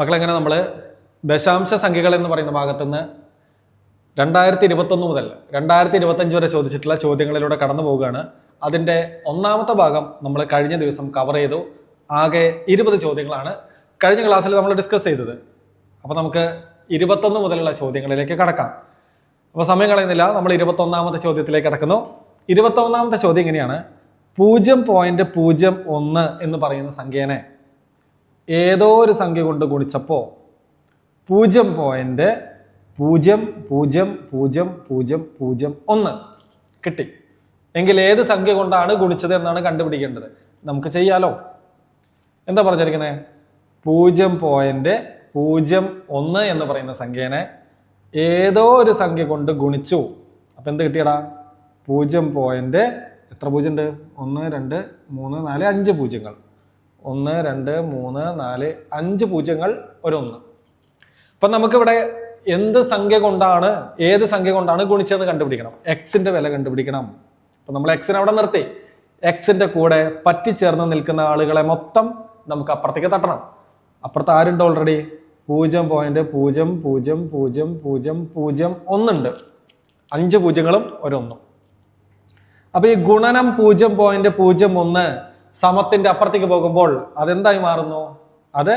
മക്കളെങ്ങനെ നമ്മൾ ദശാംശ സംഖ്യകൾ എന്ന് പറയുന്ന ഭാഗത്തുനിന്ന് 2021 മുതൽ 2025 വരെ ചോദിച്ചിട്ടുള്ള ചോദ്യങ്ങളിലൂടെ കടന്നു പോവുകയാണ്. അതിൻ്റെ ഒന്നാമത്തെ ഭാഗം നമ്മൾ കഴിഞ്ഞ ദിവസം കവർ ചെയ്തു. ആകെ 20 ചോദ്യങ്ങളാണ് കഴിഞ്ഞ ക്ലാസ്സിൽ നമ്മൾ ഡിസ്കസ് ചെയ്തത്. അപ്പോൾ നമുക്ക് 21 മുതലുള്ള ചോദ്യങ്ങളിലേക്ക് കടക്കാം. അപ്പോൾ സമയം കളയുന്നില്ല, നമ്മൾ 21ാമത്തെ ചോദ്യത്തിലേക്ക് കടക്കുന്നു. 21ാമത്തെ ചോദ്യം ഇങ്ങനെയാണ്: 0.01 എന്ന് പറയുന്ന സംഖ്യേനെ ഏതോ ഒരു സംഖ്യ കൊണ്ട് ഗുണിച്ചപ്പോൾ 0.000001 കിട്ടി എങ്കിൽ ഏത് സംഖ്യ കൊണ്ടാണ് ഗുണിച്ചത് എന്നാണ് കണ്ടുപിടിക്കേണ്ടത്. നമുക്ക് ചെയ്യാലോ. എന്താ പറഞ്ഞിരിക്കുന്നത്? 0.01 എന്ന് പറയുന്ന സംഖ്യേനെ ഏതോ ഒരു സംഖ്യ കൊണ്ട് ഗുണിച്ചു. അപ്പൊ എന്ത് കിട്ടിയടാ? 0. എത്ര പൂജ്യം ഉണ്ട്? 1 2 3 4 5 പൂജ്യങ്ങൾ. 1 2 3 4 5 പൂജ്യങ്ങൾ ഒരു 1. അപ്പൊ നമുക്കിവിടെ എന്ത് സംഖ്യ കൊണ്ടാണ്, ഏത് സംഖ്യ കൊണ്ടാണ് ഗുണിച്ചതെന്ന് കണ്ടുപിടിക്കണം. എക്സിന്റെ വില കണ്ടുപിടിക്കണം. അപ്പൊ നമ്മൾ എക്സിനെ അവിടെ നിർത്തി. എക്സിന്റെ കൂടെ പറ്റിച്ചേർന്ന് നിൽക്കുന്ന ആളുകളെ മൊത്തം നമുക്ക് അപ്പുറത്തേക്ക് തട്ടണം. അപ്പുറത്ത് ആരുണ്ട്? ഓൾറെഡി 0.000001 ഉണ്ട്. 5 പൂജ്യങ്ങളും ഒരു 1. അപ്പൊ ഈ ഗുണനം 0.01 സമത്തിന്റെ അപ്പുറത്തേക്ക് പോകുമ്പോൾ അതെന്തായി മാറുന്നു? അത്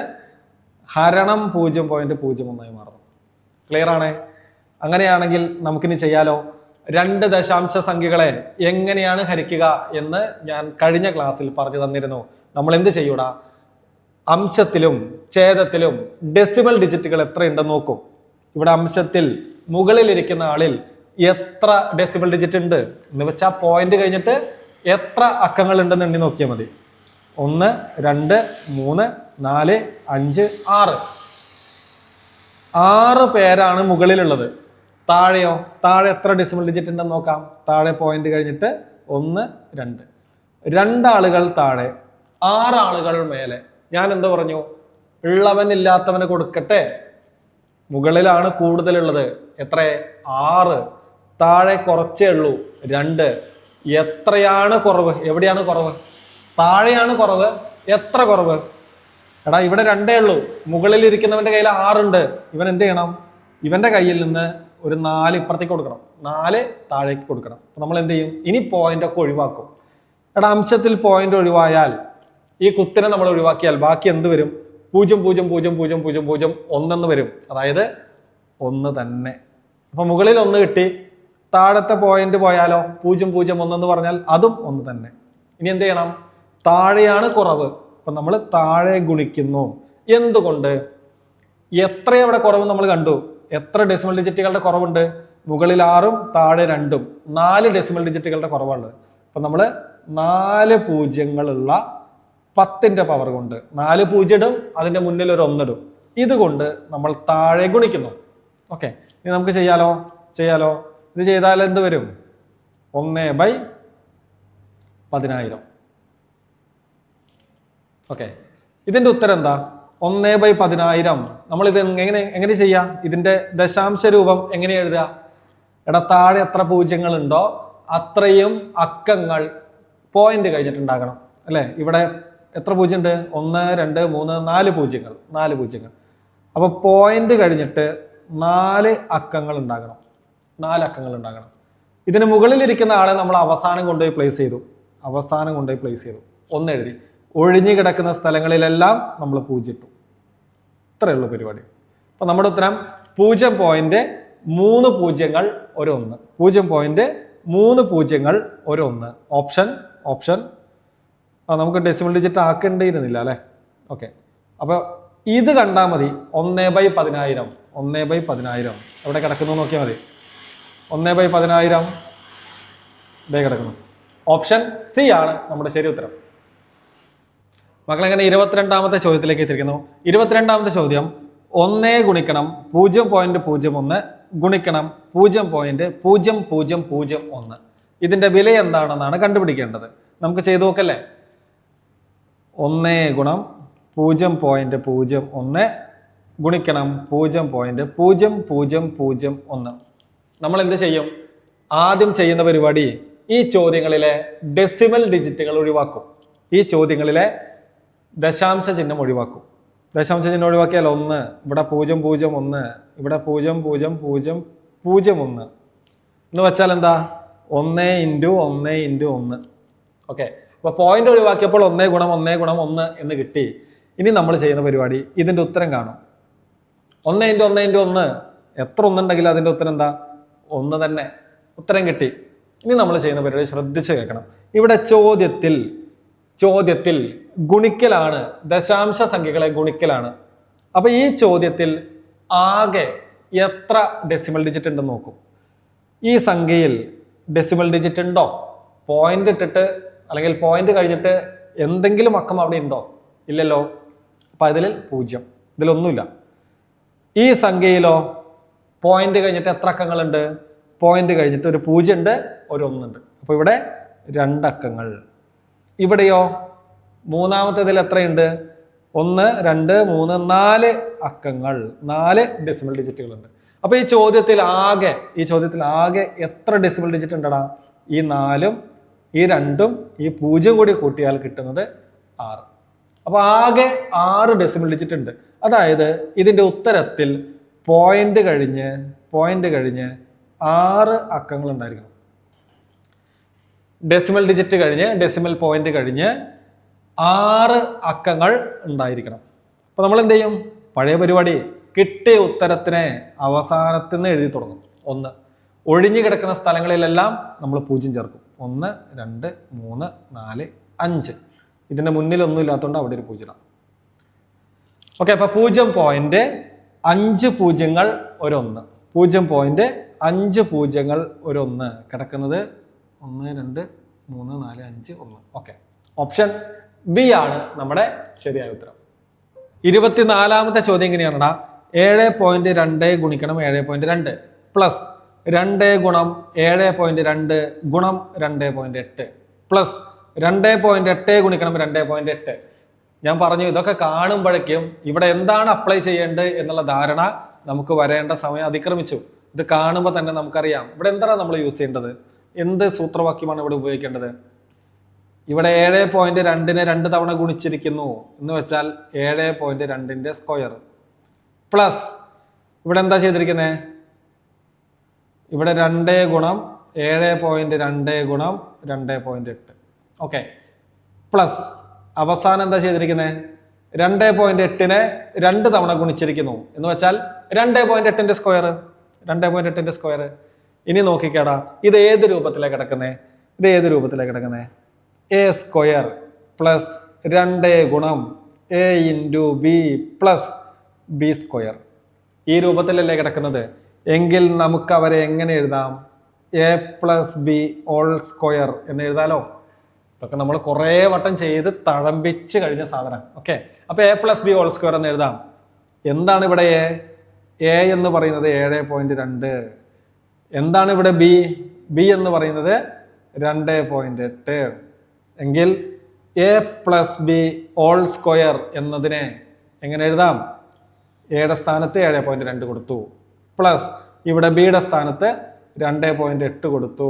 ഹരണം 0.01 മാറുന്നു. ക്ലിയർ ആണ്? അങ്ങനെയാണെങ്കിൽ നമുക്കിനി ചെയ്യാലോ. 2 ദശാംശ സംഖ്യകളെ എങ്ങനെയാണ് ഹരിക്കുക എന്ന് ഞാൻ കഴിഞ്ഞ ക്ലാസ്സിൽ പറഞ്ഞു തന്നിരുന്നു. നമ്മൾ എന്ത് ചെയ്യൂടാ? അംശത്തിലും ഛേദത്തിലും ഡെസിമൽ ഡിജിറ്റുകൾ എത്രയുണ്ടെന്ന് നോക്കും. ഇവിടെ അംശത്തിൽ മുകളിലിരിക്കുന്ന ആളിൽ എത്ര ഡെസിമൽ ഡിജിറ്റ് ഉണ്ട് എന്ന് വെച്ചാൽ പോയിന്റ് കഴിഞ്ഞിട്ട് എത്ര അക്കങ്ങൾ ഉണ്ടെന്ന് എണ്ണി നോക്കിയാൽ മതി. 1 2 3 4 5 6 6 പേരാണ് മുകളിലുള്ളത്. താഴെയോ? താഴെ എത്ര ഡെസിമൽ ഡിജിറ്റ് ഉണ്ടെന്ന് നോക്കാം. താഴെ പോയിന്റ് കഴിഞ്ഞിട്ട് 1 2 2 ആളുകൾ താഴെ, 6 ആളുകൾ മേലെ. ഞാൻ എന്താ പറഞ്ഞു? ഉള്ളവൻ ഇല്ലാത്തവന് കൊടുക്കട്ടെ. മുകളിലാണ് കൂടുതലുള്ളത്. എത്ര? 6. താഴെ കുറച്ചേ ഉള്ളൂ, 2. എത്രയാണ് കുറവ്? എവിടെയാണ് കുറവ്? താഴെയാണ് കുറവ്. എത്ര കുറവ്? എടാ ഇവിടെ 2 ഉള്ളൂ. മുകളിൽ ഇരിക്കുന്നവന്റെ കയ്യിൽ 6 ഉണ്ട്. ഇവൻ എന്ത് ചെയ്യണം? ഇവന്റെ കയ്യിൽ നിന്ന് ഒരു 4 ഇപ്പുറത്തേക്ക് കൊടുക്കണം, 4 താഴേക്ക് കൊടുക്കണം. അപ്പൊ നമ്മൾ എന്ത് ചെയ്യും? ഇനി പോയിന്റ് ഒക്കെ ഒഴിവാക്കും. എടാ അംശത്തിൽ പോയിന്റ് ഒഴിവായാൽ, ഈ കുത്തിനെ നമ്മൾ ഒഴിവാക്കിയാൽ ബാക്കി എന്ത് വരും? 0.000001 എന്ന് വരും. അതായത് 1 തന്നെ. അപ്പൊ മുകളിൽ 1 കിട്ടി, താഴത്തെ പോയിന്റ് പോയാലോ 0.01 എന്ന് പറഞ്ഞാൽ അതും 1 തന്നെ. ഇനി എന്ത് ചെയ്യണം? താഴെയാണ് കുറവ്. അപ്പൊ നമ്മൾ താഴെ ഗുണിക്കുന്നു. എന്തുകൊണ്ട്? എത്ര അവിടെ കുറവ് നമ്മൾ കണ്ടു. എത്ര ഡെസിമൽ ഡിജിറ്റുകളുടെ കുറവുണ്ട്? മുകളിൽ 6ഉം താഴെ 2ഉം 4 ഡെസിമൽ ഡിജിറ്റുകളുടെ കുറവുള്ളത്. അപ്പൊ നമ്മൾ 4 പൂജ്യങ്ങളുള്ള 10ന്റെ പവർ കൊണ്ട് 4 പൂജ്യം ഇടും, അതിന്റെ മുന്നിൽ ഒരു 1 ഇടും. ഇതുകൊണ്ട് നമ്മൾ താഴെ ഗുണിക്കുന്നു. ഓക്കെ, ഇനി നമുക്ക് ചെയ്യാലോ. ഇത് ചെയ്താൽ എന്ത് വരും? 1/1000. ഓക്കെ, ഇതിന്റെ ഉത്തരം എന്താ? 1/1000. നമ്മൾ ഇത് എങ്ങനെ ചെയ്യാം? ഇതിന്റെ ദശാംശ രൂപം എങ്ങനെ എഴുതുക? എടാ താഴെ എത്ര പൂജ്യങ്ങളുണ്ടോ അത്രയും അക്കങ്ങൾ പോയിന്റ് കഴിഞ്ഞിട്ടുണ്ടാകണം അല്ലെ? ഇവിടെ എത്ര പൂജ്യം ഉണ്ട്? 1 2 3 4 പൂജ്യങ്ങൾ, 4 പൂജ്യങ്ങൾ. അപ്പൊ പോയിന്റ് കഴിഞ്ഞിട്ട് 4 അക്കങ്ങൾ ഉണ്ടാകണം, 4 അക്കങ്ങൾ ഉണ്ടാകണം. ഇതിന് മുകളിലിരിക്കുന്ന ആളെ നമ്മൾ അവസാനം കൊണ്ടുപോയി പ്ലേസ് ചെയ്തു. 1 എഴുതി. ഒഴിഞ്ഞു കിടക്കുന്ന സ്ഥലങ്ങളിലെല്ലാം നമ്മൾ 0 ഇട്ടു. ഇത്രയേ ഉള്ളൂ പരിപാടി. അപ്പൊ നമ്മുടെ ഉത്തരം 0.3 പൂജ്യങ്ങൾ ഒരു 1. 0.3 പൂജ്യങ്ങൾ ഒരു 1. ഓപ്ഷൻ നമുക്ക് ഡെസിമൽ ഡിജിറ്റ് ആക്കേണ്ടിയിരുന്നില്ല അല്ലെ? ഓക്കെ, അപ്പൊ ഇത് കണ്ടാൽ മതി. 1/1000. 1/1000 എവിടെ കിടക്കുന്നു നോക്കിയാൽ മതി. 1/1000 ഇതേ കിടക്കുന്നു. ഓപ്ഷൻ സി ആണ് നമ്മുടെ ശരി ഉത്തരം. മക്കളെങ്ങനെ 22ാമത്തെ ചോദ്യത്തിലേക്ക് എത്തിയിരിക്കുന്നു. 22ാമത്തെ ചോദ്യം: 1 ഗുണിക്കണം 0.01 ഗുണിക്കണം 0.0001. ഇതിന്റെ വില എന്താണെന്നാണ് കണ്ടുപിടിക്കേണ്ടത്. നമുക്ക് ചെയ്തു നോക്കല്ലേ. 1 ഗുണം 0.01 ഗുണിക്കണം 0.0001. നമ്മൾ എന്ത് ചെയ്യും? ആദ്യം ചെയ്യുന്ന പരിപാടി ഈ ചോദ്യങ്ങളിലെ ഡെസിമൽ ഡിജിറ്റുകൾ ഒഴിവാക്കും. ഈ ചോദ്യങ്ങളിലെ ദശാംശ ചിഹ്നം ഒഴിവാക്കും. ദശാംശ ചിഹ്നം ഒഴിവാക്കിയാൽ 1, ഇവിടെ 0, 0, 1, ഇവിടെ 0, 0, 0, 0, 1 എന്ന് വെച്ചാൽ എന്താ 1 × 1 × 1. ഓക്കെ, അപ്പൊ പോയിന്റ് ഒഴിവാക്കിയപ്പോൾ 1 × 1 × 1 എന്ന് കിട്ടി. ഇനി നമ്മൾ ചെയ്യുന്ന പരിപാടി ഇതിന്റെ ഉത്തരം കാണും. 1 × 1 × 1 എത്ര ഒന്നുണ്ടെങ്കിലും അതിന്റെ ഉത്തരം എന്താ 1 തന്നെ. ഉത്തരം കിട്ടി. ഇനി നമ്മൾ ചെയ്യുന്ന പരിപാടി ശ്രദ്ധിച്ച് കേൾക്കണം. ഇവിടെ ചോദ്യത്തിൽ ഗുണിക്കലാണ്, ദശാംശ സംഖ്യകളെ ഗുണിക്കലാണ്. അപ്പൊ ഈ ചോദ്യത്തിൽ ആകെ എത്ര ഡെസിമൽ ഡിജിറ്റ് ഉണ്ടെന്ന് നോക്കും. ഈ സംഖ്യയിൽ ഡെസിമൽ ഡിജിറ്റ് ഉണ്ടോ? പോയിന്റ് ഇട്ടിട്ട് അല്ലെങ്കിൽ പോയിന്റ് കഴിഞ്ഞിട്ട് എന്തെങ്കിലും അക്കം അവിടെ ഉണ്ടോ? ഇല്ലല്ലോ. അപ്പൊ ഇതിൽ 0, ഇതിലൊന്നുമില്ല. ഈ സംഖ്യയിലോ പോയിന്റ് കഴിഞ്ഞിട്ട് എത്ര അക്കങ്ങളുണ്ട്? പോയിന്റ് കഴിഞ്ഞിട്ട് ഒരു 0 ഉണ്ട്, ഒരു 1 ഉണ്ട്. അപ്പൊ ഇവിടെ 2 അക്കങ്ങൾ. ഇവിടെയോ മൂന്നാമത്തേതിൽ എത്രയുണ്ട്? 1, 2, 3, 4 അക്കങ്ങൾ, 4 ഡെസിമൽ ഡിജിറ്റുകളുണ്ട്. അപ്പൊ ഈ ചോദ്യത്തിൽ ആകെ എത്ര ഡെസിമൽ ഡിജിറ്റ് ഉണ്ടടാ? ഈ 4ഉം ഈ 2ഉം ഈ 0 കൂടി കൂട്ടിയാൽ കിട്ടുന്നത് 6. അപ്പൊ ആകെ 6 ഡെസിമൽ ഡിജിറ്റ് ഉണ്ട്. അതായത് ഇതിന്റെ ഉത്തരത്തിൽ പോയിന്റ് കഴിഞ്ഞ് 6 അക്കങ്ങൾ ഉണ്ടായിരിക്കണം. ഡെസിമൽ ഡിജിറ്റ് കഴിഞ്ഞ് ഡെസിമൽ പോയിന്റ് കഴിഞ്ഞ് 6 അക്കങ്ങൾ ഉണ്ടായിരിക്കണം. അപ്പൊ നമ്മൾ എന്ത് ചെയ്യും? പഴയ പരിപാടി, കിട്ടിയ ഉത്തരത്തിനെ അവസാനത്തിൽ നിന്ന് എഴുതി തുടങ്ങും. 1 ഒഴിഞ്ഞു കിടക്കുന്ന സ്ഥലങ്ങളിലെല്ലാം നമ്മൾ 0 ചേർക്കും. 1, 2, 3, 4, 5. ഇതിന്റെ മുന്നിൽ ഒന്നും ഇല്ലാത്തതുകൊണ്ട് അവിടെ ഒരു 0 ഇടാം. ഓക്കെ, അപ്പൊ 0.5 പൂജ്യങ്ങൾ ഒരു 1. 0.5 ഒരു 1 കിടക്കുന്നത് 1, 2, 3, 4, 5, 1. ഓക്കെ, ഓപ്ഷൻ ബി ആണ് നമ്മുടെ ശരിയായ ഉത്തരം. 24ാമത്തെ ചോദ്യം എങ്ങനെയാണടാ? 7.2 ഗുണിക്കണം 7.2 പ്ലസ് 2 ഗുണം 7.2 ഗുണം 2.8 പ്ലസ് 2.8 ഗുണിക്കണം 2.8. ഞാൻ പറഞ്ഞു ഇതൊക്കെ കാണുമ്പോഴേക്കും ഇവിടെ എന്താണ് അപ്ലൈ ചെയ്യേണ്ടത് എന്നുള്ള ധാരണ നമുക്ക് വരേണ്ട സമയം അതിക്രമിച്ചു. ഇത് കാണുമ്പോൾ തന്നെ നമുക്കറിയാം ഇവിടെ എന്താണ് നമ്മൾ യൂസ് ചെയ്യേണ്ടത്, എന്ത് സൂത്രവാക്യമാണ് ഇവിടെ ഉപയോഗിക്കേണ്ടത്. ഇവിടെ 7.2നെ 2 തവണ ഗുണിച്ചിരിക്കുന്നു എന്ന് വെച്ചാൽ 7.2ന്റെ സ്ക്വയർ പ്ലസ് ഇവിടെ എന്താ ചെയ്തിരിക്കുന്നത്? ഇവിടെ 2 ഗുണം 7.2 ഗുണം 2.8. ഓക്കെ, പ്ലസ് അവസാനം എന്താ ചെയ്തിരിക്കുന്നത്? 2.8നെ 2 തവണ ഗുണിച്ചിരിക്കുന്നു എന്ന് വെച്ചാൽ 2.8ന്റെ സ്ക്വയർ. ഇനി നോക്കിക്കേടാ, ഇത് ഏത് രൂപത്തിലാണ് കിടക്കുന്നത്? എ സ്ക്വയർ പ്ലസ് 2 ഗുണം A into B plus B square. ഈ രൂപത്തിലല്ലേ കിടക്കുന്നത്? എങ്കിൽ നമുക്ക് അവരെ എങ്ങനെ എഴുതാം? A plus B all square എന്ന് എഴുതാലോ. ഇതൊക്കെ നമ്മൾ കുറേ വട്ടം ചെയ്ത് തഴമ്പിച്ച് കഴിഞ്ഞ സാധനം. ഓക്കെ, അപ്പൊ A plus B all square എന്ന് എഴുതാം. എന്താണ് ഇവിടെ എ എന്ന് പറയുന്നത്? 7.2. എന്താണ് ഇവിടെ ബി എന്ന് പറയുന്നത്? 2.8. എങ്കിൽ A plus B all square എന്നതിനെ എങ്ങനെ എഴുതാം? എയുടെ സ്ഥാനത്ത് 7.2 കൊടുത്തു പ്ലസ് ഇവിടെ ബിയുടെ സ്ഥാനത്ത് 2.8 കൊടുത്തു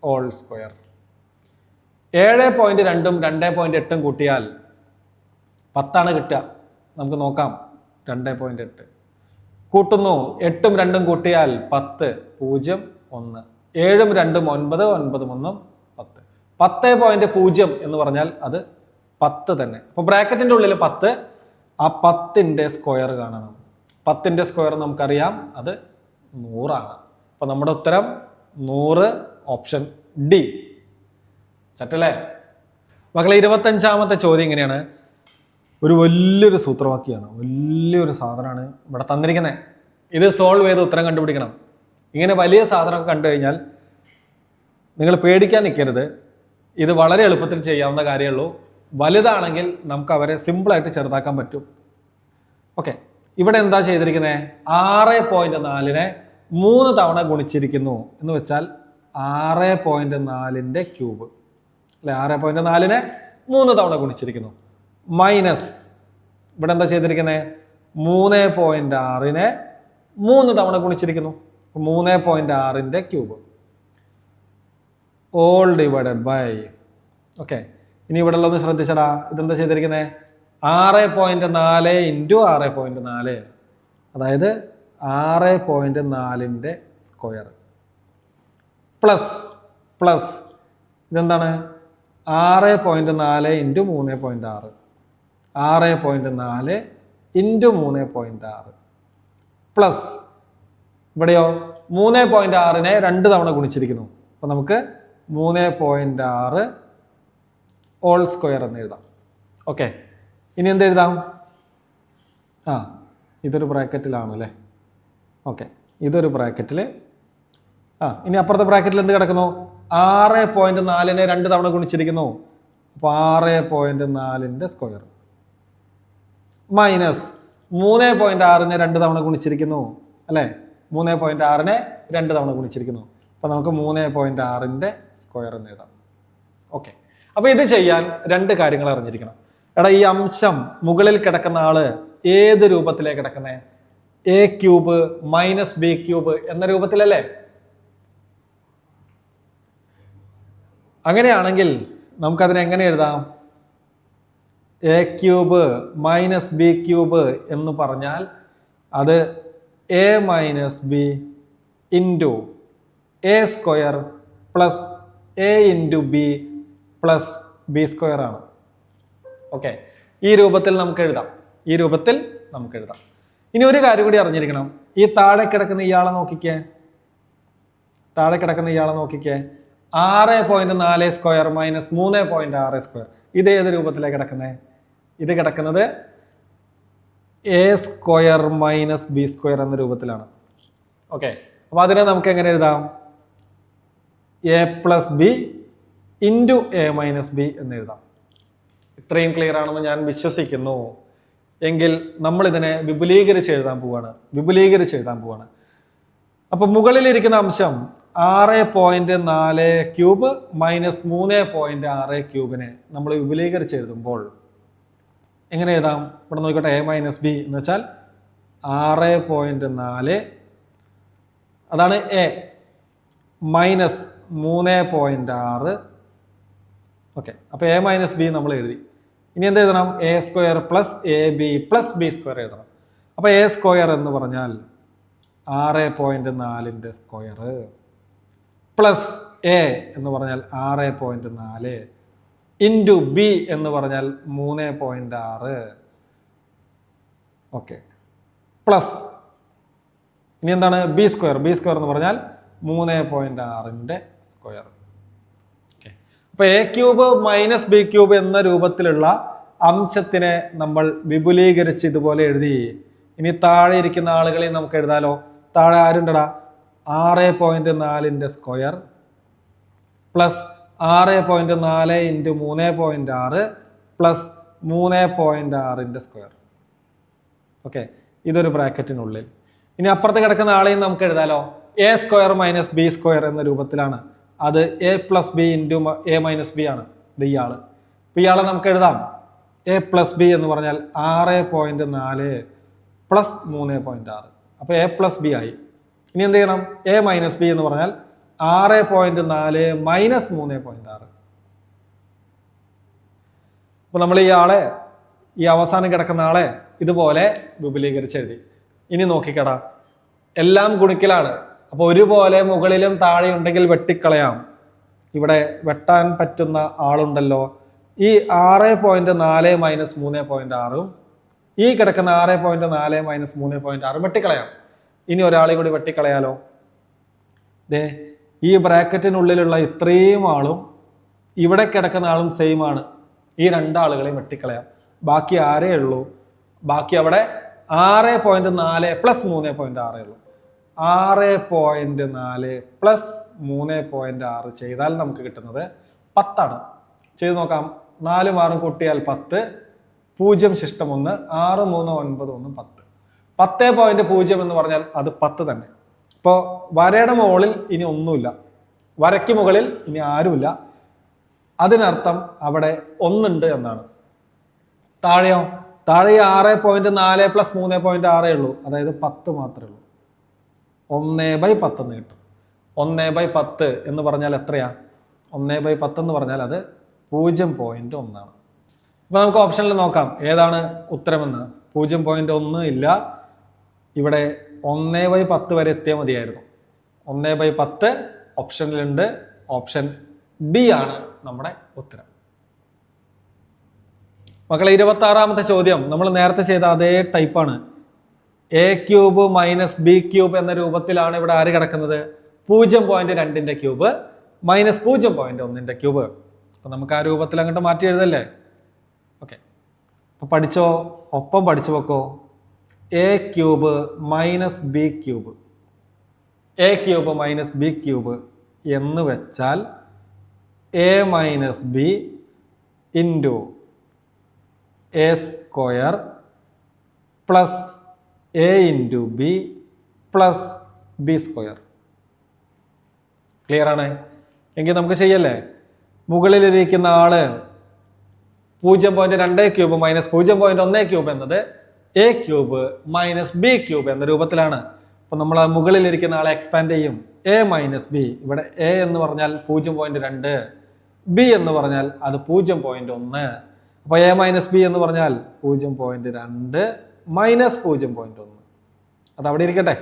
ഓൾ സ്ക്വയർ. 7.2ഉം 2.8ഉം കൂട്ടിയാൽ 10 കിട്ടുക. നമുക്ക് നോക്കാം. 2.8 കൂട്ടുന്നു, 8ഉം 2ഉം കൂട്ടിയാൽ 10, 0, 1. 7ഉം 2ഉം 9, 9ഉം 1, 10. 10.0 എന്ന് പറഞ്ഞാൽ അത് 10 തന്നെ. അപ്പൊ ബ്രാക്കറ്റിന്റെ ഉള്ളിൽ 10, ആ 10ന്റെ സ്ക്വയർ കാണണം. 10ന്റെ സ്ക്വയർ നമുക്കറിയാം, അത് 100 ആണ്. അപ്പൊ നമ്മുടെ ഉത്തരം 100, ഓപ്ഷൻ ഡി. സെറ്റല്ലേ മക്കളെ? 25ാമത്തെ ചോദ്യം ഇങ്ങനെയാണ്. ഒരു വലിയൊരു സൂത്രവാക്യമാണ്, വലിയൊരു സാധനമാണ് ഇവിടെ തന്നിരിക്കുന്നത്. ഇത് സോൾവ് ചെയ്ത് ഉത്തരം കണ്ടുപിടിക്കണം. ഇങ്ങനെ വലിയ സാധനമൊക്കെ കണ്ടു കഴിഞ്ഞാൽ നിങ്ങൾ പേടിക്കാൻ നിൽക്കരുത്. ഇത് വളരെ എളുപ്പത്തിൽ ചെയ്യാവുന്ന കാര്യമുള്ളൂ. വലുതാണെങ്കിൽ നമുക്ക് അവരെ സിമ്പിളായിട്ട് ചെറുതാക്കാൻ പറ്റും. ഓക്കെ, ഇവിടെ എന്താ ചെയ്തിരിക്കുന്നത്? 6.4നെ 3 തവണ ഗുണിച്ചിരിക്കുന്നു എന്ന് വെച്ചാൽ 6.4ന്റെ ക്യൂബ് അല്ലെ? 6.4നെ 3 തവണ ഗുണിച്ചിരിക്കുന്നു മൈനസ് ഇവിടെ എന്താ ചെയ്തിരിക്കുന്നത്? 3.6നെ 3 തവണ ഗുണിച്ചിരിക്കുന്നു. 3.6ന്റെ cube all divided by. Okay, ഇനി ഇവിടെ ഉള്ളതൊന്ന് ശ്രദ്ധിച്ചടാ. ഇതെന്താ ചെയ്തിരിക്കുന്നത്? 6.4 ഇൻറ്റു 6.4, അതായത് 6.4ൻ്റെ സ്ക്വയർ പ്ലസ് ഇതെന്താണ് 6.4 ഇൻറ്റു 3.6, 6.4 ഇൻറ്റു 3.6 പ്ലസ് ഇവിടെയോ 3.6നെ 2 തവണ ഗുണിച്ചിരിക്കുന്നു. അപ്പോൾ നമുക്ക് 3.6 ഹോൾ സ്ക്വയർ എന്ന് എഴുതാം. ഓക്കെ, ഇനി എന്ത് എഴുതാം? ഇതൊരു ബ്രാക്കറ്റിലാണ് അല്ലേ? ഓക്കെ, ഇതൊരു ബ്രാക്കറ്റിൽ. ഇനി അപ്പുറത്തെ ബ്രാക്കറ്റിൽ എന്ത് കിടക്കുന്നു? 6.4നെ 2 തവണ ഗുണിച്ചിരിക്കുന്നു. അപ്പോൾ 6.4ൻ്റെ സ്ക്വയർ മൈനസ് 3.6നെ 2 തവണ ഗുണിച്ചിരിക്കുന്നു അല്ലേ? 3.6നെ 2 തവണ ഗുണിച്ചിരിക്കുന്നു. അപ്പോൾ നമുക്ക് 3.6ൻ്റെ സ്ക്വയർ എന്ന് എഴുതാം. ഓക്കെ, അപ്പോൾ ഇത് ചെയ്യാൻ 2 കാര്യങ്ങൾ അറിഞ്ഞിരിക്കണം. എടാ, ഈ അംശം മുകളിൽ കിടക്കുന്ന ആള് ഏത് രൂപത്തിലേക്ക് കിടക്കുന്നത്? a cube minus B cube എന്ന രൂപത്തിലല്ലേ? അങ്ങനെയാണെങ്കിൽ നമുക്കതിനെ എങ്ങനെ എഴുതാം? a cube minus B cube എന്ന് പറഞ്ഞാൽ അത് a minus B into A square plus A into B plus B square ആണ്. ഓക്കെ, ഈ രൂപത്തിൽ നമുക്ക് എഴുതാം. ഇനി ഒരു കാര്യം കൂടി അറിഞ്ഞിരിക്കണം. ഈ താഴെ കിടക്കുന്ന ഇയാളെ നോക്കിക്കേ. 6.4 സ്ക്വയർ മൈനസ് 3.6 സ്ക്വയർ, ഇത് ഏത് രൂപത്തിലാണ് കിടക്കുന്നത്? ഇത് കിടക്കുന്നത് A square minus B square എന്ന രൂപത്തിലാണ്. ഓക്കെ, അപ്പോൾ അതിനെ നമുക്ക് എങ്ങനെ എഴുതാം? A plus B into A minus B എന്ന് എഴുതാം. ഇത്രയും ക്ലിയർ ആണെന്ന് ഞാൻ വിശ്വസിക്കുന്നു. എങ്കിൽ നമ്മൾ ഇതിനെ വിപുലീകരിച്ച് എഴുതാൻ പോവാണ്. അപ്പൊ മുകളിലിരിക്കുന്ന അംശം 6.4 ക്യൂബ് മൈനസ് 3.6 ക്യൂബിനെ നമ്മൾ വിപുലീകരിച്ച് എഴുതുമ്പോൾ എങ്ങനെ എഴുതാം? ഇവിടെ നോക്കിക്കോട്ടെ, എ മൈനസ് ബി എന്ന് വെച്ചാൽ 6.4 അതാണ് എ മൈനസ് 3.6. ഓക്കെ, അപ്പോൾ എ മൈനസ് ബി നമ്മൾ എഴുതി. ഇനി എന്ത് എഴുതണം? A square plus A B plus B square എഴുതണം. അപ്പോൾ എ സ്ക്വയർ എന്ന് പറഞ്ഞാൽ 6.4ൻ്റെ സ്ക്വയർ പ്ലസ് എ എന്ന് പറഞ്ഞാൽ 6.4 ഇൻറ്റു ബി എന്ന് പറഞ്ഞാൽ 3.6. ഓക്കെ, പ്ലസ് ഇനി എന്താണ്? ബി സ്ക്വയർ എന്ന് പറഞ്ഞാൽ 3.6ൻ്റെ സ്ക്വയർ. ഓക്കെ, അപ്പോൾ A cube minus B cube എന്ന രൂപത്തിലുള്ള അംശത്തിനെ നമ്മൾ വിപുലീകരിച്ച് ഇതുപോലെ എഴുതി. ഇനി താഴെ ഇരിക്കുന്ന ആളുകളെ നമുക്ക് എഴുതാലോ. താഴെ ആരുണ്ടടാ? 6.4ൻ്റെ സ്ക്വയർ പ്ലസ് 6.4 ഇൻറ്റു 3.6 പ്ലസ് 3.6ൻ്റെ സ്ക്വയർ. ഓക്കെ, ഇതൊരു ബ്രാക്കറ്റിനുള്ളിൽ. ഇനി അപ്പുറത്ത് കിടക്കുന്ന ആളെയും നമുക്ക് എഴുതാലോ. A square minus B square എന്ന രൂപത്തിലാണ്. അത് A plus B into A minus B ആണ്. ഇത് ഇയാള്. അപ്പോൾ ഇയാളെ നമുക്ക് എഴുതാം. എ പ്ലസ് ബി എന്ന് പറഞ്ഞാൽ 6.4 പ്ലസ് 3.6. അപ്പോൾ എ പ്ലസ് ബി ആയി. ഇനി എന്ത് ചെയ്യണം? എ മൈനസ് ബി എന്ന് പറഞ്ഞാൽ 6.4 മൈനസ് 3.6. അപ്പോൾ നമ്മൾ ഈ അവസാനം കിടക്കുന്ന ആളെ ഇതുപോലെ വിപുലീകരിച്ച് എഴുതി. ഇനി നോക്കിക്കടാ, എല്ലാം ഗുണിക്കലാണ്. അപ്പോൾ ഒരുപോലെ മുകളിലും താഴെ ഉണ്ടെങ്കിൽ വെട്ടിക്കളയാം. ഇവിടെ വെട്ടാൻ പറ്റുന്ന ആളുണ്ടല്ലോ. ഈ 6.4 മൈനസ് 3.6 ഈ കിടക്കുന്ന 6.4 മൈനസ് 3.6 വെട്ടിക്കളയാം. ഇനി ഒരാളെ കൂടി വെട്ടിക്കളയാലോ. ദേ, ഈ ബ്രാക്കറ്റിനുള്ളിലുള്ള ഇത്രയും ആളും ഇവിടെ കിടക്കുന്ന ആളും സെയിം ആണ്. ഈ 2 ആളുകളെയും വെട്ടിക്കളയാം. ബാക്കി ആരേ ഉള്ളൂ? ബാക്കി അവിടെ 6.4 പ്ലസ് 3.6 ഉള്ളൂ. 6.4 പ്ലസ് 3.6 ചെയ്താൽ നമുക്ക് കിട്ടുന്നത് 10 ആണ്. ചെയ്ത് നോക്കാം. 4 6 കൂട്ടിയാൽ 10, 0 ശിഷ്ടം 1, 6 3 9 1 10. 10.0 എന്ന് പറഞ്ഞാൽ അത് 10 തന്നെ. ഇപ്പോൾ വരയുടെ മുകളിൽ ഇനി ഒന്നുമില്ല, വരയ്ക്ക് മുകളിൽ ഇനി ആരുമില്ല. അതിനർത്ഥം അവിടെ 1 ഉണ്ട് എന്നാണ്. താഴെയോ? താഴെ 6.4 പ്ലസ് 3.6 ഉള്ളൂ, അതായത് 10 മാത്രമേ ഉള്ളൂ. 1/10 എന്ന് കിട്ടും. 1/10 എന്ന് പറഞ്ഞാൽ എത്രയാ? 1/10 എന്ന് പറഞ്ഞാൽ അത് 0.1 ആണ്. അപ്പോൾ നമുക്ക് ഓപ്ഷനിൽ നോക്കാം ഏതാണ് ഉത്തരമെന്ന്. 0.1 ഇല്ല, ഇവിടെ 1/10 വരെ എത്തിയാൽ മതിയായിരുന്നു. 1/10 ഓപ്ഷനിലുണ്ട്. ഓപ്ഷൻ ഡി ആണ് നമ്മുടെ ഉത്തരം. മക്കളെ 26ാമത്തെ ചോദ്യം നമ്മൾ നേരത്തെ ചെയ്ത അതേ ടൈപ്പാണ്. a³ - b³ എന്ന രൂപത്തിലാണ് ഇവിടെ ആര് കിടക്കുന്നത്? 0.2ന്റെ ക്യൂബ് - 0.1ന്റെ ക്യൂബ്. അപ്പൊ നമുക്ക് ആ രൂപത്തിൽ അങ്ങോട്ട് മാറ്റി എഴുതല്ലേ? ഓക്കെ, അപ്പൊ പഠിച്ചോ, ഒപ്പം പഠിച്ചു വെക്കോ. a³ - b³, a³ - b³ എന്ന് വെച്ചാൽ a - b into a² plus a into b plus b². Clear ആണ്? എങ്കിൽ നമുക്ക് ചെയ്യല്ലേ? മുകളിലിരിക്കുന്ന ആള് 0.2³ - 0.1³ എന്നത് a³ - b³ എന്ന രൂപത്തിലാണ്. അപ്പൊ നമ്മൾ ആ മുകളിലിരിക്കുന്ന ആളെ എക്സ്പാൻഡ് ചെയ്യും. a - b, ഇവിടെ a എന്ന് പറഞ്ഞാൽ 0.2, b എന്ന് പറഞ്ഞാൽ അത് 0.1. അപ്പൊ a - b എന്ന് പറഞ്ഞാൽ 0.2 - 0.1. അത് അവിടെ ഇരിക്കട്ടെ.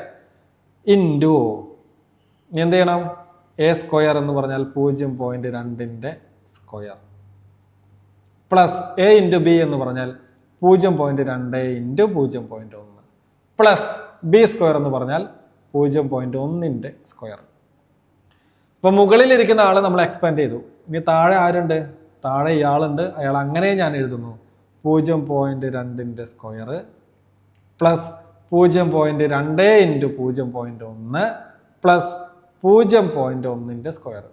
ഇൻറ്റു എന്ത് ചെയ്യണം? a² എന്ന് പറഞ്ഞാൽ 0.2ന്റെ square plus a into b എന്ന് പറഞ്ഞാൽ 0.2 ഇൻറ്റു 0.1 പ്ലസ് b² എന്ന് പറഞ്ഞാൽ 0.1ന്റെ സ്ക്വയർ. ഇപ്പൊ മുകളിലിരിക്കുന്ന ആളെ നമ്മൾ എക്സ്പാൻഡ് ചെയ്തു. ഇനി താഴെ ആരുണ്ട്? താഴെ ഇയാളുണ്ട്. അയാൾ അങ്ങനെ ഞാൻ എഴുതുന്നു. 0.2ന്റെ സ്ക്വയർ പ്ലസ് 0.2 ഇൻറ്റു 0.1 പ്ലസ് 0.1ന്റെ സ്ക്വയർ.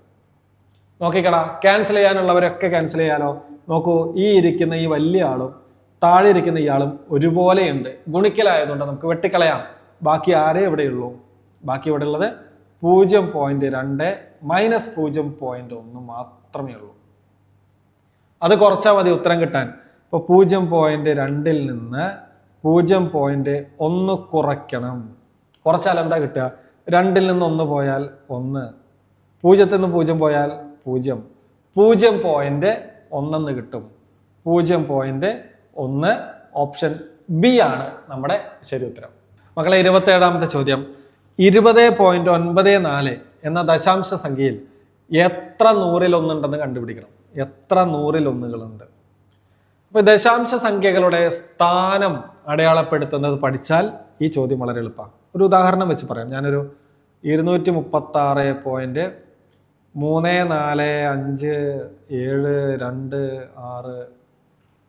നോക്കിക്കടാ, ക്യാൻസൽ ചെയ്യാനുള്ളവരൊക്കെ ക്യാൻസൽ ചെയ്യാലോ. നോക്കൂ, ഈ ഇരിക്കുന്ന ഈ വലിയ ആളും താഴെ ഇരിക്കുന്ന ഇയാളും ഒരുപോലെയുണ്ട്. ഗുണിക്കലായതുകൊണ്ട് നമുക്ക് വെട്ടിക്കളയാം. ബാക്കി ആരേ ഇവിടെയുള്ളൂ? ബാക്കി ഇവിടെ ഉള്ളത് 0.2 - 0.1 മാത്രമേ ഉള്ളൂ. അത് കുറച്ചാൽ മതി ഉത്തരം കിട്ടാൻ. ഇപ്പൊ 0.2ൽ നിന്ന് 0.1 കുറയ്ക്കണം. കുറച്ചാൽ എന്താ കിട്ടുക? 2ൽ നിന്ന് 1 പോയാൽ 1, 0ത്തിൽ നിന്ന് 0 പോയാൽ 0, 0.1 കിട്ടും. 0.1. ഓപ്ഷൻ ബി ആണ് നമ്മുടെ ശരി ഉത്തരം. മക്കളെ 27ാമത്തെ ചോദ്യം. 20.94 എന്ന ദശാംശ സംഖ്യയിൽ എത്ര 100ൽ ഒന്നുണ്ടെന്ന് കണ്ടുപിടിക്കണം. എത്ര 100ൽ ഒന്നുകളുണ്ട്? അപ്പൊ ദശാംശ സംഖ്യകളുടെ സ്ഥാനം അടയാളപ്പെടുത്തുന്നത് പഠിച്ചാൽ ഈ ചോദ്യം വളരെ എളുപ്പമാണ്. ഒരു ഉദാഹരണം വെച്ച് പറയാം. ഞാനൊരു 236.345726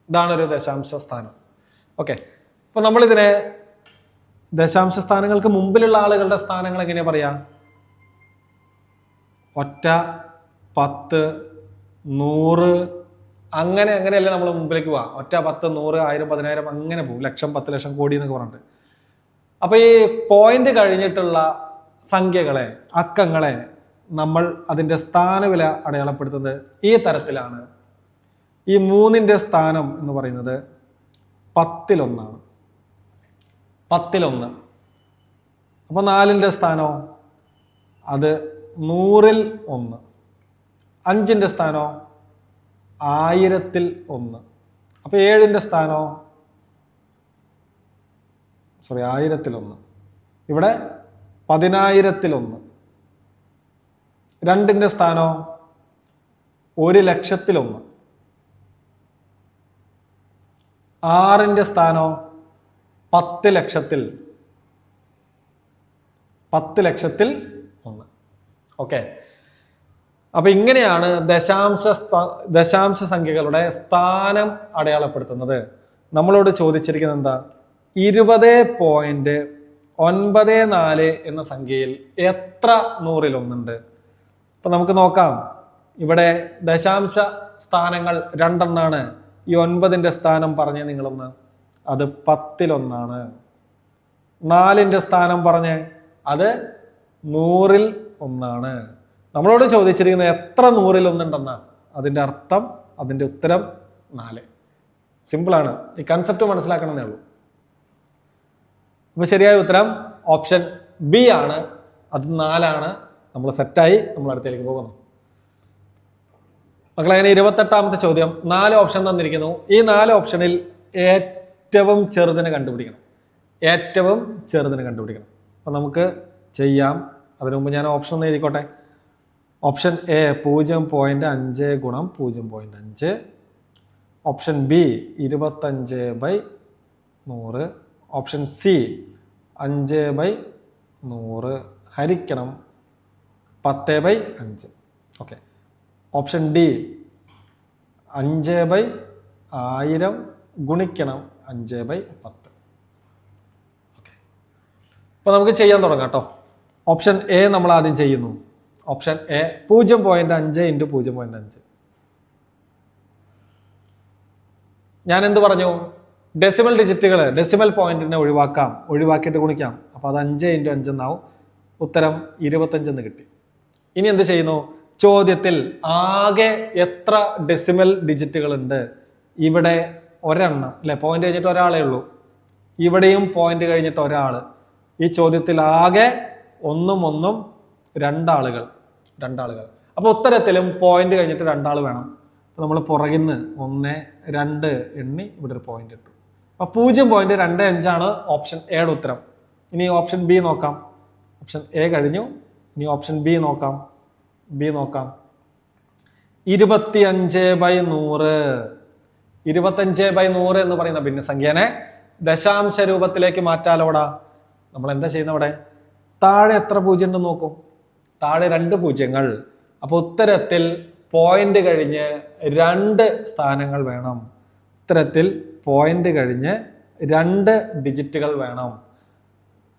ഇതാണൊരു ദശാംശ സ്ഥാനം. ഓക്കെ, അപ്പൊ നമ്മളിതിനെ ദശാംശ സ്ഥാനങ്ങൾക്ക് മുമ്പിലുള്ള ആളുകളുടെ സ്ഥാനങ്ങൾ എങ്ങനെയാ പറയാ? ഒറ്റ, 10, 100 അങ്ങനെയല്ലേ നമ്മൾ മുമ്പിലേക്ക് പോവാ. ഒറ്റ, 10, 100, 1000, 10,000 അങ്ങനെ പോകും. ലക്ഷം, 10 ലക്ഷം, കോടി എന്നൊക്കെ പറഞ്ഞിട്ട്. അപ്പൊ ഈ പോയിന്റ് കഴിഞ്ഞിട്ടുള്ള സംഖ്യകളെ, അക്കങ്ങളെ നമ്മൾ അതിൻ്റെ സ്ഥാനവില അടയാളപ്പെടുത്തുന്നത് ഈ തരത്തിലാണ്. ഈ 3ന്റെ സ്ഥാനം എന്ന് പറയുന്നത് 10ൽ 1. 10ൽ 1. അപ്പൊ 4ന്റെ സ്ഥാനോ? അത് 100ൽ 1. 5ന്റെ സ്ഥാനോ? 1000ൽ 1. അപ്പൊ 7ന്റെ സ്ഥാനോ? 1000ൽ 1. ഇവിടെ 10,000ൽ 1. 2ന്റെ സ്ഥാനോ? 1,00,000ൽ 1. 6ന്റെ സ്ഥാനോ? 10,00,000ൽ 1. ഓക്കെ, അപ്പൊ ഇങ്ങനെയാണ് ദശാംശ സംഖ്യകളുടെ സ്ഥാനം അടയാളപ്പെടുത്തുന്നത്. നമ്മളോട് ചോദിച്ചിരിക്കുന്നത് എന്താ? 20.94 എന്ന സംഖ്യയിൽ എത്ര 100ൽ ഒന്നുണ്ട്? അപ്പൊ നമുക്ക് നോക്കാം. ഇവിടെ ദശാംശ സ്ഥാനങ്ങൾ 2 എണ്ണാണ്. ഈ 9ന്റെ സ്ഥാനം പറഞ്ഞേ നിങ്ങളൊന്ന്. അത് 10ൽ 1. 4ന്റെ സ്ഥാനം പറഞ്ഞേ, അത് 100ൽ 1. നമ്മളോട് ചോദിച്ചിരിക്കുന്നത് എത്ര 100ൽ 1 അതിന്റെ അർത്ഥം, അതിന്റെ ഉത്തരം 4. സിമ്പിളാണ്. ഈ കൺസെപ്റ്റ് മനസ്സിലാക്കണമെന്നേ ഉള്ളൂ. അപ്പൊ ശരിയായ ഉത്തരം ഓപ്ഷൻ ബി ആണ്. അത് 4 ആണ്. നമ്മൾ സെറ്റായി. നമ്മൾ അടുത്തേക്ക് പോകുന്നു. മക്കളെ, അങ്ങനെ 28ാമത്തെ ചോദ്യം. 4 ഓപ്ഷൻ തന്നിരിക്കുന്നു. ഈ 4 ഓപ്ഷനിൽ ഏറ്റവും ചെറുതിനെ കണ്ടുപിടിക്കണം. ഏറ്റവും ചെറുതിനെ കണ്ടുപിടിക്കണം. അപ്പം നമുക്ക് ചെയ്യാം. അതിനു മുമ്പ് ഞാൻ ഓപ്ഷൻ ഒന്ന് എഴുതിക്കോട്ടെ. ഓപ്ഷൻ എ 0.5 ഗുണം 0.5. Option B 25/100. ഓപ്ഷൻ സി 5/100 ഹരിക്കണം 10/5. ഓക്കെ. ഓപ്ഷൻ ഡി 5/1000 ഗുണിക്കണം 5/10. ഓക്കെ. അപ്പോൾ നമുക്ക് ചെയ്യാൻ തുടങ്ങാം കേട്ടോ. ഓപ്ഷൻ എ നമ്മൾ ആദ്യം ചെയ്യുന്നു. Option A 0.5 × 0.5. ഞാൻ എന്ത് പറഞ്ഞു? ഡെസിമൽ ഡിജിറ്റുകൾ, ഡെസിമൽ പോയിന്റിനെ ഒഴിവാക്കിയിട്ട് ഗുണിക്കാം. അപ്പോൾ അത് 5 × 5 എന്നാവും. ഉത്തരം 25 എന്ന് കിട്ടി. ഇനി എന്ത് ചെയ്യുന്നു? ചോദ്യത്തിൽ ആകെ എത്ര ഡെസിമൽ ഡിജിറ്റുകൾ ഉണ്ട്? ഇവിടെ ഒരെണ്ണം അല്ലെ, പോയിന്റ് കഴിഞ്ഞിട്ട് ഒരാളേ ഉള്ളൂ. ഇവിടെയും പോയിന്റ് കഴിഞ്ഞിട്ട് ഒരാൾ. ഈ ചോദ്യത്തിൽ ആകെ 1 1 2 ആളുകൾ. അപ്പോൾ ഉത്തരത്തിലും പോയിന്റ് കഴിഞ്ഞിട്ട് 2 ആൾ വേണം. അപ്പോൾ നമ്മൾ പുറകിൽ നിന്ന് 1 2 എണ്ണി ഇവിടെ ഒരു പോയിന്റ് ഇട്ടു. അപ്പോൾ 0.25 ആണ് ഓപ്ഷൻ എയുടെ ഉത്തരം. ഇനി ഓപ്ഷൻ ബി നോക്കാം. ഓപ്ഷൻ എ കഴിഞ്ഞു. ഇനി ഓപ്ഷൻ ബി നോക്കാം. 25/100. 25/100 എന്ന് പറയുന്ന ഭിന്നസംഖ്യനെ ദശാംശ രൂപത്തിലേക്ക് മാറ്റാലോടാ. നമ്മൾ എന്താ ചെയ്യുന്ന അവിടെ? താഴെ എത്ര പൂജ്യം ഉണ്ടെന്ന് നോക്കും. താഴെ 2 പൂജ്യങ്ങൾ. അപ്പോൾ ഉത്തരത്തിൽ പോയിന്റ് കഴിഞ്ഞ് 2 സ്ഥാനങ്ങൾ വേണം. ഉത്തരത്തിൽ പോയിന്റ് കഴിഞ്ഞ് 2 ഡിജിറ്റുകൾ വേണം.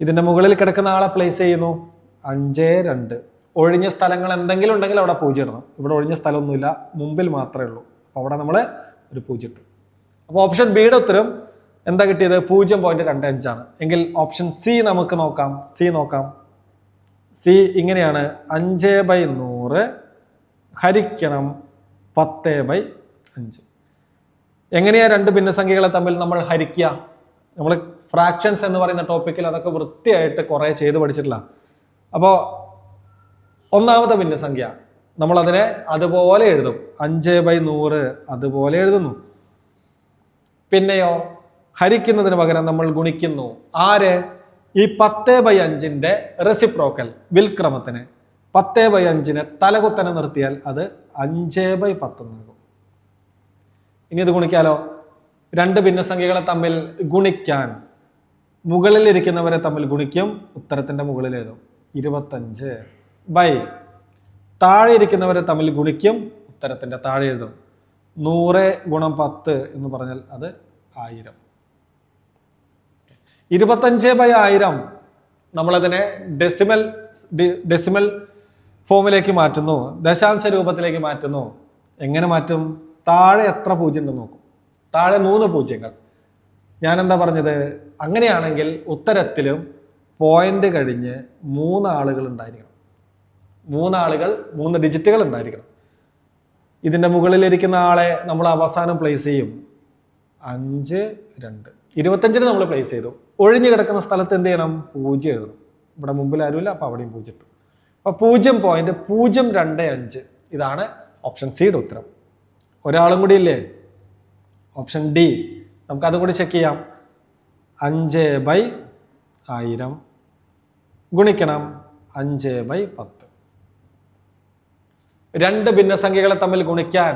ഇതിന്റെ മുകളിൽ കിടക്കുന്ന ആളെ പ്ലേസ് ചെയ്യുന്നു. 5 2. ഒഴിഞ്ഞ സ്ഥലങ്ങൾ എന്തെങ്കിലും ഉണ്ടെങ്കിൽ അവിടെ 0 ഇടണം. ഇവിടെ ഒഴിഞ്ഞ സ്ഥലമൊന്നുമില്ല, മുമ്പിൽ മാത്രമേ ഉള്ളൂ. അപ്പോൾ അവിടെ നമ്മൾ ഒരു 0 ഇട്ടു. അപ്പോൾ ഓപ്ഷൻ ബിയുടെ ഉത്തരം എന്താ കിട്ടിയത്? 0.25 ആണ്. എങ്കിൽ ഓപ്ഷൻ സി നമുക്ക് നോക്കാം. സി ഇങ്ങനെയാണ്: 5/100 ഹരിക്കണം 10/5. എങ്ങനെയാ 2 ഭിന്നസംഖ്യകളെ തമ്മിൽ നമ്മൾ ഹരിക്കുക? നമ്മൾ ഫ്രാക്ഷൻസ് എന്ന് പറയുന്ന ടോപ്പിക്കിൽ അതൊക്കെ വൃത്തിയായിട്ട് കുറേ ചെയ്ത് പഠിച്ചിട്ടില്ല. അപ്പോൾ ഒന്നാമത്തെ ഭിന്നസംഖ്യ നമ്മൾ അതിനെ അതുപോലെ എഴുതും. 5/100 അതുപോലെ എഴുതുന്നു. പിന്നെയോ ഹരിക്കുന്നതിന് പകരം നമ്മൾ ഗുണിക്കുന്നു. ആര്? ഈ 10/5ന്റെ റെസിപ്രോക്കൽ വിൽക്രമത്തിന് 10/5നെ തലകുത്തനെ നിർത്തിയാൽ അത് 5/10 എന്നാകും. ഇനി ഇത് ഗുണിക്കാലോ. 2 ഭിന്നസംഖ്യകളെ തമ്മിൽ ഗുണിക്കാൻ മുകളിൽ ഇരിക്കുന്നവരെ തമ്മിൽ ഗുണിക്കും. ഉത്തരത്തിന്റെ മുകളിൽ എഴുതും 25 താഴെ ഇരിക്കുന്നവരെ തമ്മിൽ ഗുണിക്കും. ഉത്തരത്തിന്റെ താഴെ എഴുതും 100 × 10 എന്ന് പറഞ്ഞാൽ അത് 1000. 25/1000 നമ്മളതിനെ ഡെസിമൽ ഫോമിലേക്ക് മാറ്റുന്നു, ദശാംശ രൂപത്തിലേക്ക് മാറ്റുന്നു. എങ്ങനെ മാറ്റും? താഴെ എത്ര പൂജ്യം ഉണ്ടെന്ന് നോക്കും. താഴെ 3 പൂജ്യങ്ങൾ. ഞാൻ എന്താ പറഞ്ഞത്? അങ്ങനെയാണെങ്കിൽ ഉത്തരത്തിലും പോയിന്റ് കഴിഞ്ഞ് 3 ആളുകൾ ഉണ്ടായിരിക്കണം. 3 ഡിജിറ്റുകൾ ഉണ്ടായിരിക്കണം. ഇതിന്റെ മുകളിലിരിക്കുന്ന ആളെ നമ്മൾ അവസാനം പ്ലേസ് ചെയ്യും. 5 2. 25 നമ്മൾ പ്ലേസ് ചെയ്തു. ഒഴിഞ്ഞു കിടക്കുന്ന സ്ഥലത്ത് എന്ത് ചെയ്യണം? 0 എഴുതണം. ഇവിടെ മുമ്പിൽ ആരുമില്ല, അപ്പൊ അവിടെയും 0 ഇട്ടു. അപ്പൊ 0.025 ഇതാണ് ഓപ്ഷൻ സിയുടെ ഉത്തരം. ഒരാളും കൂടി ഇല്ലേ? Option D. നമുക്ക് അതും കൂടി ചെക്ക് ചെയ്യാം. 5/1000 ഗുണിക്കണം 5/10. 2 ഭിന്നസംഖ്യകളെ തമ്മിൽ ഗുണിക്കാൻ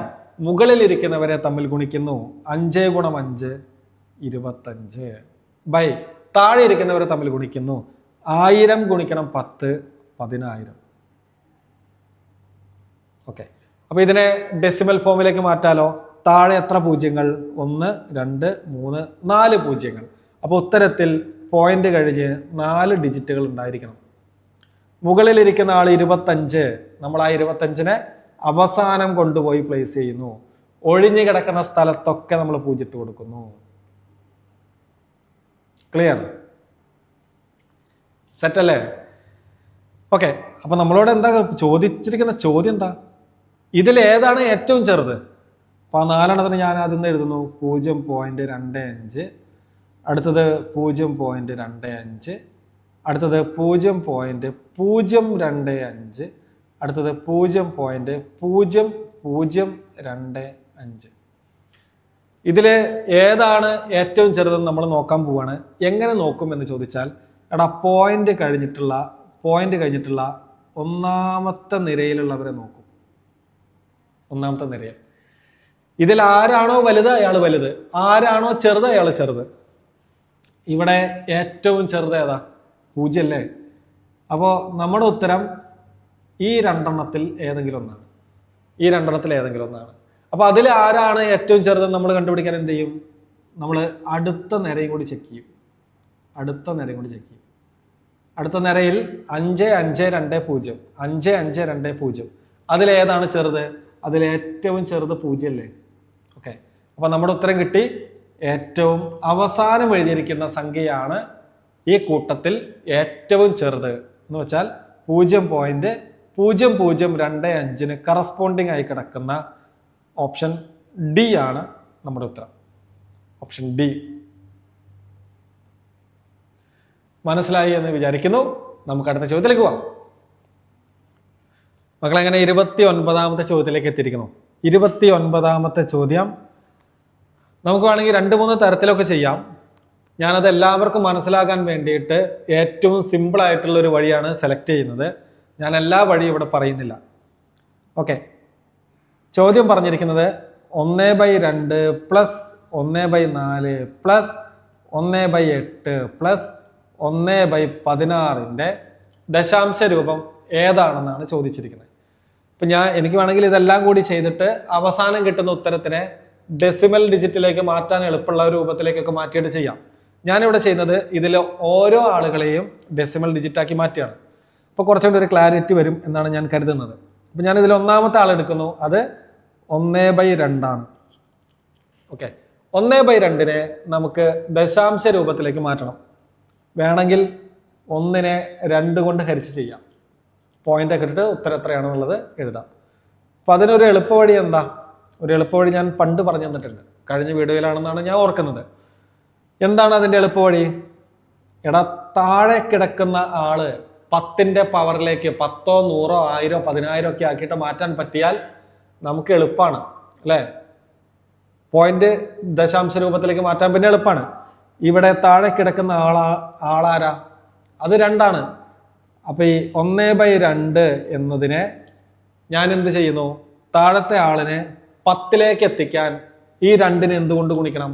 മുകളിലിരിക്കുന്നവരെ തമ്മിൽ ഗുണിക്കുന്നു. 5 × 5 25 താഴെ ഇരിക്കുന്നവരെ തമ്മിൽ ഗുണിക്കുന്നു. 1000 ഗുണിക്കണം 10 10000. ഓക്കെ. അപ്പൊ ഇതിനെ ഡെസിമൽ ഫോമിലേക്ക് മാറ്റാലോ. താഴെ എത്ര പൂജ്യങ്ങൾ? 1 2 3 4 പൂജ്യങ്ങൾ. അപ്പോൾ ഉത്തരത്തിൽ പോയിന്റ് കഴിഞ്ഞ് 4 ഡിജിറ്റുകൾ ഉണ്ടായിരിക്കണം. മുകളിലിരിക്കുന്ന ആൾ 25. നമ്മൾ ആ 25നെ അവസാനം കൊണ്ടുപോയി പ്ലേസ് ചെയ്യുന്നു. ഒഴിഞ്ഞു കിടക്കുന്ന സ്ഥലത്തൊക്കെ നമ്മൾ 0 ഇട്ട് കൊടുക്കുന്നു. ക്ലിയർ? സെറ്റ് അല്ലേ? ഓക്കെ. അപ്പൊ നമ്മളോട് എന്താ ചോദിച്ചിരിക്കുന്ന ചോദ്യം? എന്താ ഇതിൽ ഏതാണ് ഏറ്റവും ചെറുത്? അപ്പൊ ആ 4 ഞാൻ ആദ്യം എഴുതുന്നു. 0.25, അടുത്തത് 0.25, അടുത്തത് 0.025, അടുത്തത് 0.025, 0.25. ഇതിൽ ഏതാണ് ഏറ്റവും ചെറുതെന്ന് നമ്മൾ നോക്കാൻ പോവാണ്. എങ്ങനെ നോക്കും എന്ന് ചോദിച്ചാൽ, എടാ പോയിന്റ് കഴിഞ്ഞിട്ടുള്ള ഒന്നാമത്തെ നിരയിലുള്ളവരെ നോക്കും. ഒന്നാമത്തെ നിരയിൽ ഇതിൽ ആരാണോ വലുത് അയാൾ വലുത്, ആരാണോ ചെറുത് അയാൾ ചെറുത്. ഇവിടെ ഏറ്റവും ചെറുത് ഏതാ? 0 അല്ലേ? അപ്പോൾ നമ്മുടെ ഉത്തരം ഈ രണ്ടെണ്ണത്തിൽ ഏതെങ്കിലും ഒന്നാണ്. അപ്പോൾ അതിൽ ആരാണ് ഏറ്റവും ചെറുതെന്ന് നമ്മൾ കണ്ടുപിടിക്കാൻ എന്ത് ചെയ്യും? നമ്മൾ അടുത്ത നിരയും കൂടി ചെക്ക് ചെയ്യും. അടുത്ത നിരയിൽ 5520 5520 അതിലേതാണ് ചെറുത്? അതിലേറ്റവും ചെറുത് 0 അല്ലേ? ഓക്കെ, അപ്പോൾ നമ്മുടെ ഉത്തരം കിട്ടി. ഏറ്റവും അവസാനം എഴുതിയിരിക്കുന്ന സംഖ്യയാണ് ഈ കൂട്ടത്തിൽ ഏറ്റവും ചെറുത് എന്ന് വെച്ചാൽ 0.0025 കറസ്പോണ്ടിങ് ആയി കിടക്കുന്ന ഓപ്ഷൻ ഡി ആണ് നമ്മുടെ ഉത്തരം. Option D. മനസ്സിലായി എന്ന് വിചാരിക്കുന്നു. നമുക്ക് അടുത്ത ചോദ്യത്തിലേക്ക് പോവാം. മക്കളെങ്ങനെ 29ാമത്തെ ചോദ്യത്തിലേക്ക് എത്തിയിരിക്കുന്നു. 29ാമത്തെ ചോദ്യം നമുക്ക് വേണമെങ്കിൽ 2-3 തരത്തിലൊക്കെ ചെയ്യാം. ഞാനത് എല്ലാവർക്കും മനസ്സിലാക്കാൻ വേണ്ടിയിട്ട് ഏറ്റവും സിമ്പിൾ ആയിട്ടുള്ള ഒരു വഴിയാണ് സെലക്ട് ചെയ്യുന്നത്. ഞാൻ എല്ലാ വഴിയും ഇവിടെ പറയുന്നില്ല. ഓക്കെ, ചോദ്യം പറഞ്ഞിരിക്കുന്നത് 1/2 പ്ലസ് 1/4 പ്ലസ് 1/8 പ്ലസ് 1/16 ദശാംശ രൂപം ഏതാണെന്നാണ് ചോദിച്ചിരിക്കുന്നത്. അപ്പം എനിക്ക് വേണമെങ്കിൽ ഇതെല്ലാം കൂടി ചെയ്തിട്ട് അവസാനം കിട്ടുന്ന ഉത്തരത്തിനെ ഡെസിമൽ ഡിജിറ്റിലേക്ക് മാറ്റാൻ എളുപ്പമുള്ള രൂപത്തിലേക്കൊക്കെ മാറ്റിയിട്ട് ചെയ്യാം. ഞാനിവിടെ ചെയ്യുന്നത് ഇതിൽ ഓരോ ആളുകളെയും ഡെസിമൽ ഡിജിറ്റാക്കി മാറ്റുകയാണ്. അപ്പോൾ കുറച്ചുകൂടി ഒരു ക്ലാരിറ്റി വരും എന്നാണ് ഞാൻ കരുതുന്നത്. അപ്പം ഞാനിതിൽ ഒന്നാമത്തെ ആളെടുക്കുന്നു. അത് 1/2 ആണ്. ഓക്കെ, 1/2 നമുക്ക് ദശാംശ രൂപത്തിലേക്ക് മാറ്റണം. വേണമെങ്കിൽ 1നെ 2 കൊണ്ട് ഹരിച്ച് ചെയ്യാം. പോയിന്റ് ഒക്കെ ഇട്ടിട്ട് ഉത്തരം എത്രയാണെന്നുള്ളത് എഴുതാം. അപ്പം അതിനൊരു എളുപ്പവഴി എന്താ? ഒരു എളുപ്പവഴി ഞാൻ പണ്ട് പറഞ്ഞു തന്നിട്ടുണ്ട്, കഴിഞ്ഞ വീഡിയോയിലാണെന്നാണ് ഞാൻ ഓർക്കുന്നത്. എന്താണ് അതിൻ്റെ എളുപ്പവഴി? എടാ താഴെ കിടക്കുന്ന ആള് 10ന്റെ പവറിലേക്ക് 10, 100, 1000, 10000 ഒക്കെ ആക്കിയിട്ട് മാറ്റാൻ പറ്റിയാൽ നമുക്ക് എളുപ്പമാണ് അല്ലേ? പോയിന്റ് ദശാംശ രൂപത്തിലേക്ക് മാറ്റാൻ പിന്നെ എളുപ്പമാണ്. ഇവിടെ താഴെ കിടക്കുന്ന ആളാരാ? അത് 2 ആണ്. അപ്പൊ ഈ 1/2 എന്നതിനെ ഞാൻ എന്ത് ചെയ്യുന്നു? താഴത്തെ ആളിനെ 10ലേക്ക് എത്തിക്കാൻ ഈ 2നെ എന്തുകൊണ്ട് ഗുണിക്കണം?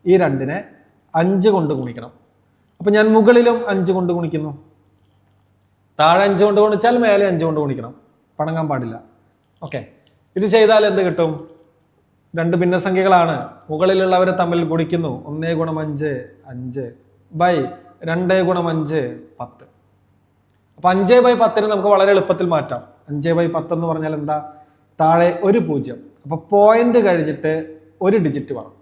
ഈ 2നെ 5 കൊണ്ട് ഗുണിക്കണം. അപ്പൊ ഞാൻ മുകളിലും 5 കൊണ്ട് ഗുണിക്കുന്നു. താഴെ 5 കൊണ്ട് ഗുണിച്ചാൽ മേലെ 5 കൊണ്ട് ഗുണിക്കണം, പണങ്ങാൻ പാടില്ല. ഓക്കെ, ഇത് ചെയ്താൽ എന്ത് കിട്ടും? 2 ഭിന്നസംഖ്യകളാണ്, മുകളിലുള്ളവരെ തമ്മിൽ ഗുണിക്കുന്നു. 1 × 5 5 ബൈ 2 × 5 10. അപ്പൊ 5/10 നമുക്ക് വളരെ എളുപ്പത്തിൽ മാറ്റാം. 5/10 എന്ന് പറഞ്ഞാൽ എന്താ? താഴെ ഒരു 0. അപ്പൊ പോയിന്റ് കഴിഞ്ഞിട്ട് ഒരു ഡിജിറ്റ് വേണം.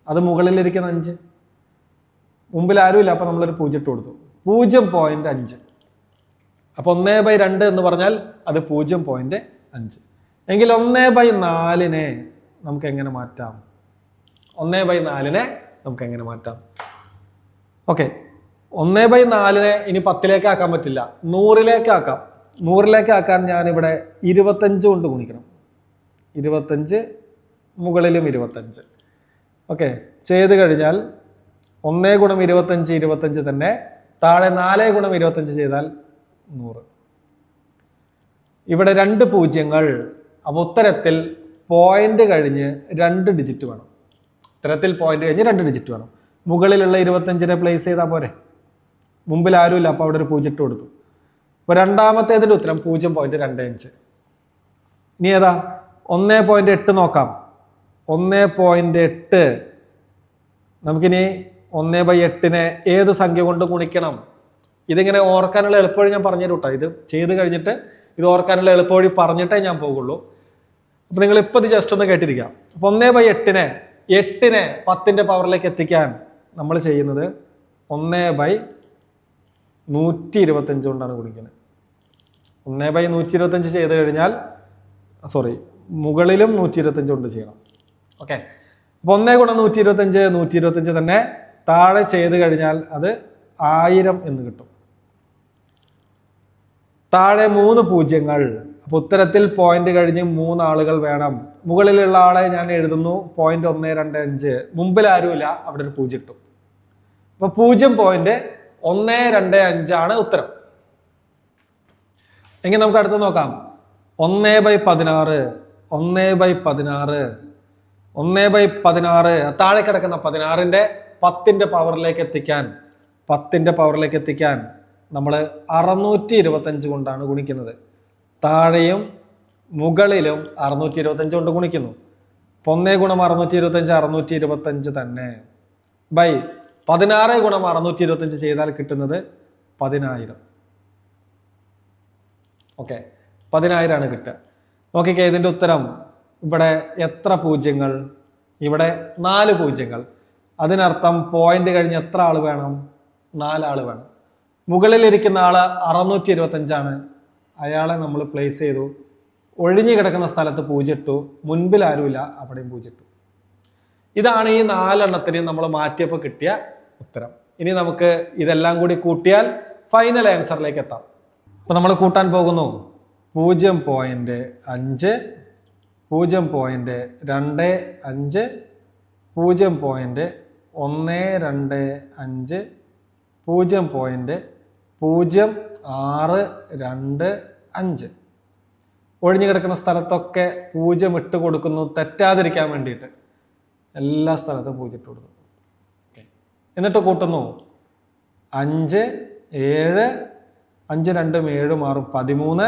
അത് മുകളിലിരിക്കുന്ന 5, മുമ്പിൽ ആരുമില്ല, അപ്പൊ നമ്മളൊരു 0 ഇട്ട് കൊടുത്തു. 0.5. അപ്പൊ 1/2 എന്ന് പറഞ്ഞാൽ അത് 0.5. എങ്കിൽ 1/4 നമുക്ക് എങ്ങനെ മാറ്റാം? 1/4 നമുക്ക് എങ്ങനെ മാറ്റാം? ഓക്കെ, 1/4 ഇനി 10ലേക്ക് ആക്കാൻ പറ്റില്ല, 100ലേക്ക് ആക്കാം. 100ലേക്ക് ആക്കാൻ ഞാനിവിടെ 25 കൊണ്ട് ഗുണിക്കണം. 25 മുകളിലും 25. ഓക്കെ, ചെയ്ത് കഴിഞ്ഞാൽ 1 × 25 25 തന്നെ. താഴെ 4 × 25 ചെയ്താൽ 100. ഇവിടെ 2 പൂജ്യങ്ങൾ. അപ്പോൾ ഉത്തരത്തിൽ പോയിന്റ് കഴിഞ്ഞ് 2 ഡിജിറ്റ് വേണം. ഉത്തരത്തിൽ പോയിന്റ് കഴിഞ്ഞ് 2 ഡിജിറ്റ് വേണം. മുകളിലുള്ള 25നെ പ്ലേസ് ചെയ്താൽ പോരെ? മുമ്പിൽ ആരുമില്ല, അപ്പോൾ അവിടെ ഒരു 0 ഇട്ട് കൊടുത്തു. അപ്പോൾ രണ്ടാമത്തേതിൻ്റെ ഉത്തരം 0.25. ഇനി ഏതാ? 1.8 നോക്കാം. 1.8 നമുക്കിനി 1/8നെ ഏത് സംഖ്യ കൊണ്ട് ഗുണിക്കണം? ഇതിങ്ങനെ ഓർക്കാനുള്ള എളുപ്പവഴി ഞാൻ പറഞ്ഞു തരും കേട്ടോ. ഇത് ചെയ്ത് കഴിഞ്ഞിട്ട് ഇത് ഓർക്കാനുള്ള എളുപ്പവഴി പറഞ്ഞിട്ടേ ഞാൻ പോകുള്ളൂ. അപ്പം നിങ്ങൾ ഇപ്പോൾ ഇത് ജസ്റ്റ് ഒന്ന് കേട്ടിരിക്കാം. അപ്പം 1/8നെ 10ന്റെ പവറിലേക്ക് എത്തിക്കാൻ നമ്മൾ ചെയ്യുന്നത് 1/125 കൊണ്ടാണ് ഗുണിക്കുന്നത്. 1/125 ചെയ്ത് കഴിഞ്ഞാൽ മുകളിലും 125 കൊണ്ട് ചെയ്യണം. ഓക്കെ, അപ്പോൾ 1 × 125 125 തന്നെ. താഴെ ചെയ്ത് കഴിഞ്ഞാൽ അത് 1000 എന്ന് കിട്ടും. താഴെ 3 പൂജ്യങ്ങൾ. അപ്പോൾ ഉത്തരത്തിൽ പോയിന്റ് കഴിഞ്ഞ് 3 ആളുകൾ വേണം. മുകളിലുള്ള ആളെ ഞാൻ എഴുതുന്നു 0.125. മുമ്പിൽ ആരുമില്ല, അവിടെ ഒരു 0 ഇട്ടു. അപ്പൊ 0.125 ആണ് ഉത്തരം. എങ്കിൽ നമുക്ക് അടുത്ത് നോക്കാം. 1/16, 1/16, 1/16. താഴെ കിടക്കുന്ന 16ന്റെ 10ന്റെ പവറിലേക്ക് എത്തിക്കാൻ നമ്മൾ 625 കൊണ്ടാണ് ഗുണിക്കുന്നത്. താഴെയും മുകളിലും 625 കൊണ്ട് ഗുണിക്കുന്നു. 1 ഗുണം 625 625 തന്നെ. ബൈ 16 ഗുണം 625 ചെയ്താൽ കിട്ടുന്നത് 10,000. ഓക്കെ, 10,000 ആണ് കിട്ടുക. നോക്കിക്കേ, ഇതിന്റെ ഉത്തരം ഇവിടെ എത്ര പൂജ്യങ്ങൾ? ഇവിടെ 4 പൂജ്യങ്ങൾ. അതിനർത്ഥം പോയിന്റ് കഴിഞ്ഞ് എത്ര ആള് വേണം? 4 ആള് വേണം. മുകളിലിരിക്കുന്ന ആള് 625 ആണ്. അയാളെ നമ്മൾ പ്ലേസ് ചെയ്തു. ഒഴിഞ്ഞു കിടക്കുന്ന സ്ഥലത്ത് 0 ഇട്ടു. മുൻപിൽ ആരുമില്ല, അവിടെയും 0 ഇട്ടു. ഇതാണ് ഈ 4 എണ്ണത്തിന് നമ്മൾ മാറ്റിയപ്പോൾ കിട്ടിയ ഉത്തരം. ഇനി നമുക്ക് ഇതെല്ലാം കൂടി കൂട്ടിയാൽ ഫൈനൽ ആൻസറിലേക്ക് എത്താം. അപ്പൊ നമ്മൾ കൂട്ടാൻ പോകുന്നു. 0.5, 0.25, 0.125, 0.0625. ഒഴിഞ്ഞു കിടക്കുന്ന സ്ഥലത്തൊക്കെ 0 ഇട്ട് കൊടുക്കുന്നു, തെറ്റാതിരിക്കാൻ വേണ്ടിയിട്ട്. എല്ലാ സ്ഥലത്തും 0 ഇട്ട് കൊടുക്കുന്നു. എന്നിട്ട് കൂട്ടുന്നു. 5, 7, 5 2 7 6 13,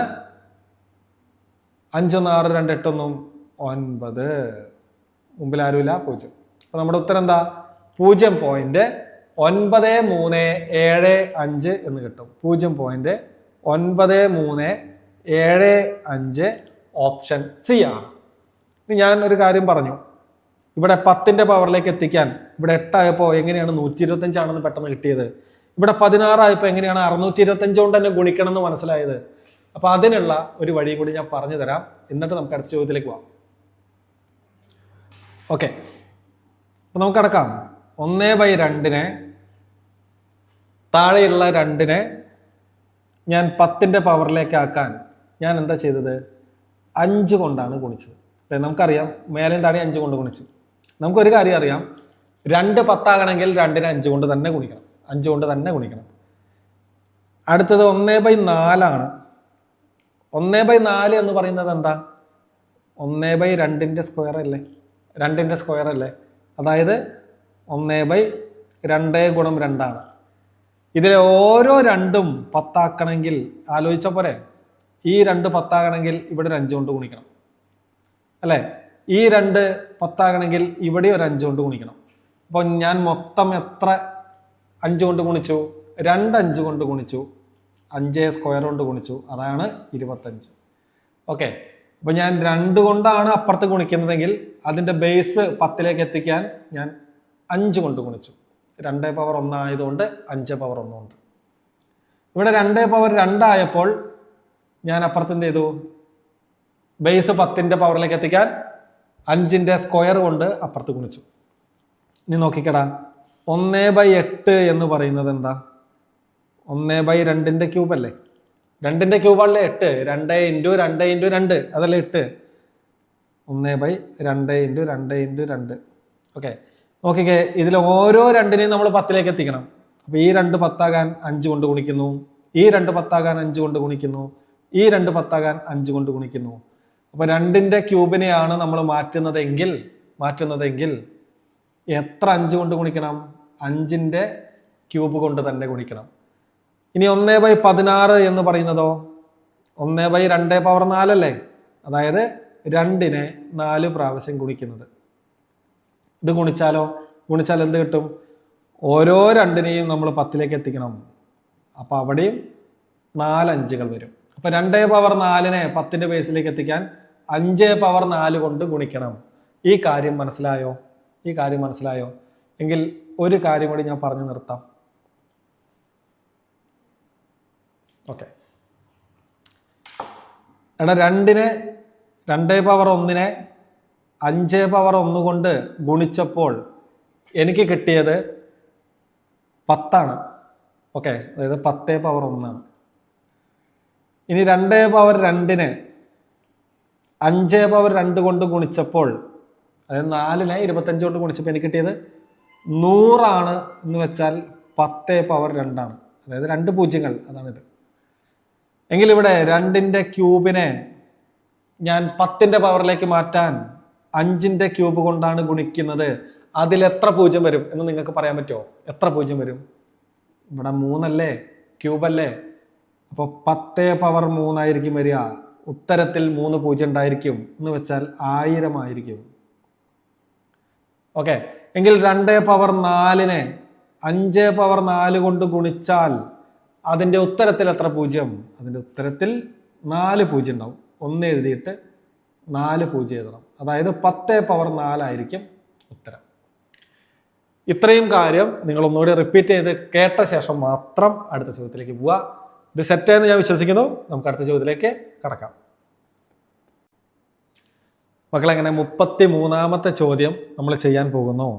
5 1 6 2 8 9. മുമ്പിൽ ആരുമില്ല, 0. അപ്പൊ നമ്മുടെ ഉത്തരം എന്താ? 0.9375 എന്ന് കിട്ടും. 0.9375 ഓപ്ഷൻ സി ആണ്. ഇനി ഞാൻ ഒരു കാര്യം പറഞ്ഞു. ഇവിടെ 10ന്റെ പവറിലേക്ക് എത്തിക്കാൻ ഇവിടെ 8 ആയപ്പോൾ എങ്ങനെയാണ് 125 ആണെന്ന് പെട്ടെന്ന് കിട്ടിയത്? ഇവിടെ 16 ആയപ്പോൾ എങ്ങനെയാണ് 625 കൊണ്ട് തന്നെ ഗുണിക്കണം എന്ന് മനസ്സിലായത്? അപ്പൊ അതിനുള്ള ഒരു വഴിയും കൂടി ഞാൻ പറഞ്ഞു തരാം. എന്നിട്ട് നമുക്ക് അടുത്ത ചോദ്യത്തിലേക്ക് പോവാം. ഓക്കെ, അപ്പൊ നമുക്ക് അടക്കാം. 1/2 താഴെയുള്ള 2 ഞാൻ 10ന്റെ പവറിലേക്ക് ആക്കാൻ ഞാൻ എന്താ ചെയ്തത്? 5 കൊണ്ടാണ് ഗുണിച്ചത്. നമുക്കറിയാം മേലെയും താഴെ 5 കൊണ്ട് ഗുണിച്ചു. നമുക്കൊരു കാര്യം അറിയാം, 2 10 ആകണമെങ്കിൽ 2നെ 5 കൊണ്ട് തന്നെ ഗുണിക്കണം. 5 കൊണ്ട് തന്നെ ഗുണിക്കണം. അടുത്തത് 1/4 ആണ്. 1/4 എന്ന് പറയുന്നത് എന്താ? 1/2ന്റെ സ്ക്വയർ അല്ലേ? 2ന്റെ സ്ക്വയർ അല്ലേ? അതായത് 1/2 ഗുണം 2 ആണ്. ഇതിലെ ഓരോ 2ഉം 10 ആക്കണമെങ്കിൽ ആലോചിച്ച പോരെ. ഈ 2 10 ആകണമെങ്കിൽ ഇവിടെ ഒരു 5 കൊണ്ട് ഗുണിക്കണം അല്ലേ? ഈ 2 10 ആകണമെങ്കിൽ ഇവിടെ ഒരു 5 കൊണ്ട് ഗുണിക്കണം. അപ്പോൾ ഞാൻ മൊത്തം എത്ര 5 കൊണ്ട് ഗുണിച്ചു? 2 5 കൊണ്ട് ഗുണിച്ചു, 5 സ്ക്വയർ കൊണ്ട് ഗുണിച്ചു, അതാണ് 25. ഓക്കെ, അപ്പൊ ഞാൻ 2 കൊണ്ടാണ് അപ്പുറത്ത് ഗുണിക്കുന്നതെങ്കിൽ അതിന്റെ ബേസ് 10ലേക്ക് എത്തിക്കാൻ ഞാൻ 5 കൊണ്ട് ഗുണിച്ചു. 2 പവർ 1 ആയതുകൊണ്ട് 5 പവർ 1 ഉണ്ട്. ഇവിടെ 2 പവർ 2 ആയപ്പോൾ ഞാൻ അപ്പുറത്ത് എന്ത് ചെയ്തു? ബേസ് 10ന്റെ പവറിലേക്ക് എത്തിക്കാൻ 5ന്റെ സ്ക്വയർ കൊണ്ട് അപ്പുറത്ത് ഗുണിച്ചു. ഇനി നോക്കിക്കടാ, 1/8 എന്ന് പറയുന്നത് എന്താ? 1/2ന്റെ ക്യൂബ് അല്ലേ? 2ന്റെ ക്യൂബാണല്ലേ 8. 2 × 2 × 2 അതല്ലേ 8. 1/2 × 2 × 2. ഓക്കെ, നോക്കിക്കേ, ഇതിൽ ഓരോ 2നെയും നമ്മൾ 10ലേക്ക് എത്തിക്കണം. അപ്പൊ ഈ 2 10 ആകാൻ 5 കൊണ്ട് ഗുണിക്കുന്നു, ഈ 2 10 ആകാൻ 5 കൊണ്ട് ഗുണിക്കുന്നു, ഈ 2 10 ആകാൻ 5 കൊണ്ട് ഗുണിക്കുന്നു. അപ്പൊ 2ന്റെ ക്യൂബിനെയാണ് നമ്മൾ മാറ്റുന്നതെങ്കിൽ എത്ര 5 കൊണ്ട് ഗുണിക്കണം? 5ന്റെ ക്യൂബ് കൊണ്ട് തന്നെ ഗുണിക്കണം. ഇനി 1/16 എന്ന് പറയുന്നതോ 1/2 പവർ 4 അല്ലേ? അതായത് 2നെ 4 പ്രാവശ്യം ഗുണിക്കുന്നത്. ഇത് ഗുണിച്ചാൽ എന്ത് കിട്ടും? ഓരോ 2നെയും നമ്മൾ 10ലേക്ക് എത്തിക്കണം. അപ്പൊ അവിടെയും 4 5കൾ വരും. അപ്പൊ 2 പവർ 4നെ 10ന്റെ ബേസിലേക്ക് എത്തിക്കാൻ 5 പവർ 4 കൊണ്ട് ഗുണിക്കണം. ഈ കാര്യം മനസ്സിലായോ? എങ്കിൽ ഒരു കാര്യം കൂടി ഞാൻ പറഞ്ഞു നിർത്താം. ഓക്കെ, എടാ 2 പവർ 1നെ 5 പവർ 1 കൊണ്ട് ഗുണിച്ചപ്പോൾ എനിക്ക് കിട്ടിയത് 10 ആണ്. ഓക്കെ, അതായത് 10 പവർ 1 ആണ്. ഇനി 2 പവർ 2നെ 5/2 കൊണ്ട് ഗുണിച്ചപ്പോൾ, അതായത് 4നെ 25 കൊണ്ട് ഗുണിച്ചപ്പോൾ എനിക്ക് കിട്ടിയത് 100 എന്ന് വെച്ചാൽ 10/2 ആണ്. അതായത് 2 പൂജ്യങ്ങൾ, അതാണിത്. എങ്കിൽ ഇവിടെ 2ന്റെ ക്യൂബിനെ ഞാൻ 10ന്റെ പവറിലേക്ക് മാറ്റാൻ 5ന്റെ ക്യൂബ് കൊണ്ടാണ് ഗുണിക്കുന്നത്. അതിൽ എത്ര പൂജ്യം വരും എന്ന് നിങ്ങൾക്ക് പറയാൻ പറ്റുമോ? എത്ര പൂജ്യം വരും? ഇവിടെ 3 അല്ലേ, ക്യൂബല്ലേ, അപ്പോൾ 10/3 ആയിരിക്കും വരിക. ഉത്തരത്തിൽ 3 പൂജ്യം ഉണ്ടായിരിക്കും, എന്ന് വെച്ചാൽ 1000 ആയിരിക്കും. ഓക്കെ, എങ്കിൽ 2/4നെ 5/4 കൊണ്ട് ഗുണിച്ചാൽ അതിൻ്റെ ഉത്തരത്തിൽ എത്ര പൂജ്യം? അതിൻ്റെ ഉത്തരത്തിൽ 4 പൂജ്യം ഉണ്ടാവും. 1 എഴുതിയിട്ട് 4 പൂജ്യം എഴുതണം. അതായത് 10/4 ആയിരിക്കും ഉത്തരം. ഇത്രയും കാര്യം നിങ്ങൾ ഒന്നുകൂടി റിപ്പീറ്റ് ചെയ്ത് കേട്ട ശേഷം മാത്രം അടുത്ത ചോദ്യത്തിലേക്ക് പോവുക. ഇത് സെറ്റായെന്ന് ഞാൻ വിശ്വസിക്കുന്നു. നമുക്ക് അടുത്ത ചോദ്യത്തിലേക്ക് കടക്കാം. മക്കളെങ്ങനെ 33ാമത്തെ ചോദ്യം നമ്മൾ ചെയ്യാൻ പോകുന്നു.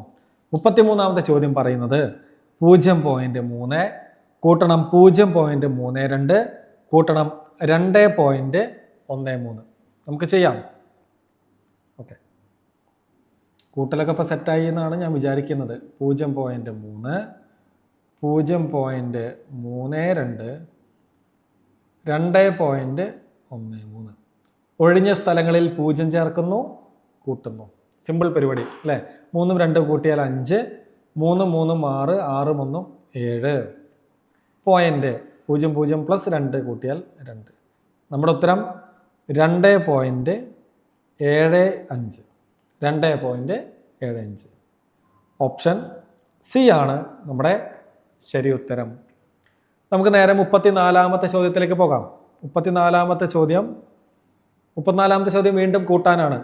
33ാമത്തെ ചോദ്യം പറയുന്നത് 0.3 കൂട്ടണം 0.32 കൂട്ടണം 2.13. നമുക്ക് ചെയ്യാം. ഓക്കെ, കൂട്ടലൊക്കെ ഇപ്പോൾ സെറ്റായി എന്നാണ് ഞാൻ വിചാരിക്കുന്നത്. 0.3 0.32 2.13. ഒഴിഞ്ഞ സ്ഥലങ്ങളിൽ 0 ചേർക്കുന്നു, കൂട്ടുന്നു. സിമ്പിൾ പരിപാടി അല്ലേ? 3ഉം 2ഉം കൂട്ടിയാൽ 5, 3 3 6, 6 1 7. പോയിന്റ് 0 0 പ്ലസ് 2 കൂട്ടിയാൽ 2. നമ്മുടെ ഉത്തരം 2.75. 2.75. ഓപ്ഷൻ സി ആണ് നമ്മുടെ ശരി ഉത്തരം. നമുക്ക് നേരെ 34ാമത്തെ ചോദ്യത്തിലേക്ക് പോകാം. 34ാമത്തെ ചോദ്യം വീണ്ടും കൂട്ടാനാണ്.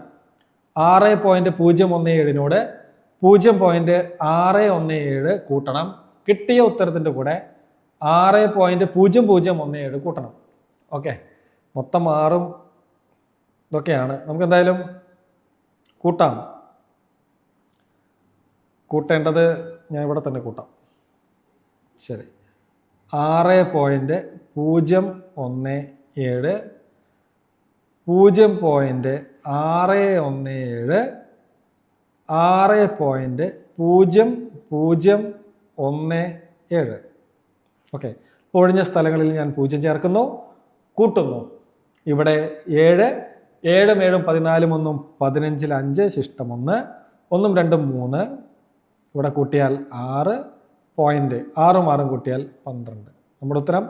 6.017 0.617 കൂട്ടണം. കിട്ടിയ ഉത്തരത്തിൻ്റെ കൂടെ 6.0017 കൂട്ടണം. ഓക്കെ, മൊത്തം 6ഉം ഇതൊക്കെയാണ്. നമുക്ക് എന്തായാലും കൂട്ടാം. കൂട്ടേണ്ടത് ഞാൻ ഇവിടെ തന്നെ കൂട്ടാം. ശരി, 6.017 0.617 6.0017. ഓക്കെ, ഒഴിഞ്ഞ സ്ഥലങ്ങളിൽ ഞാൻ 0 ചേർക്കുന്നു, കൂട്ടുന്നു. ഇവിടെ 7 7 7 14 1 15 5 ശിഷ്ടം 1 1 2 3. ഇവിടെ കൂട്ടിയാൽ 6. പോയിന്റ് 6ഉം 6ഉം കൂട്ടിയാൽ 12. നമ്മുടെ ഉത്തരം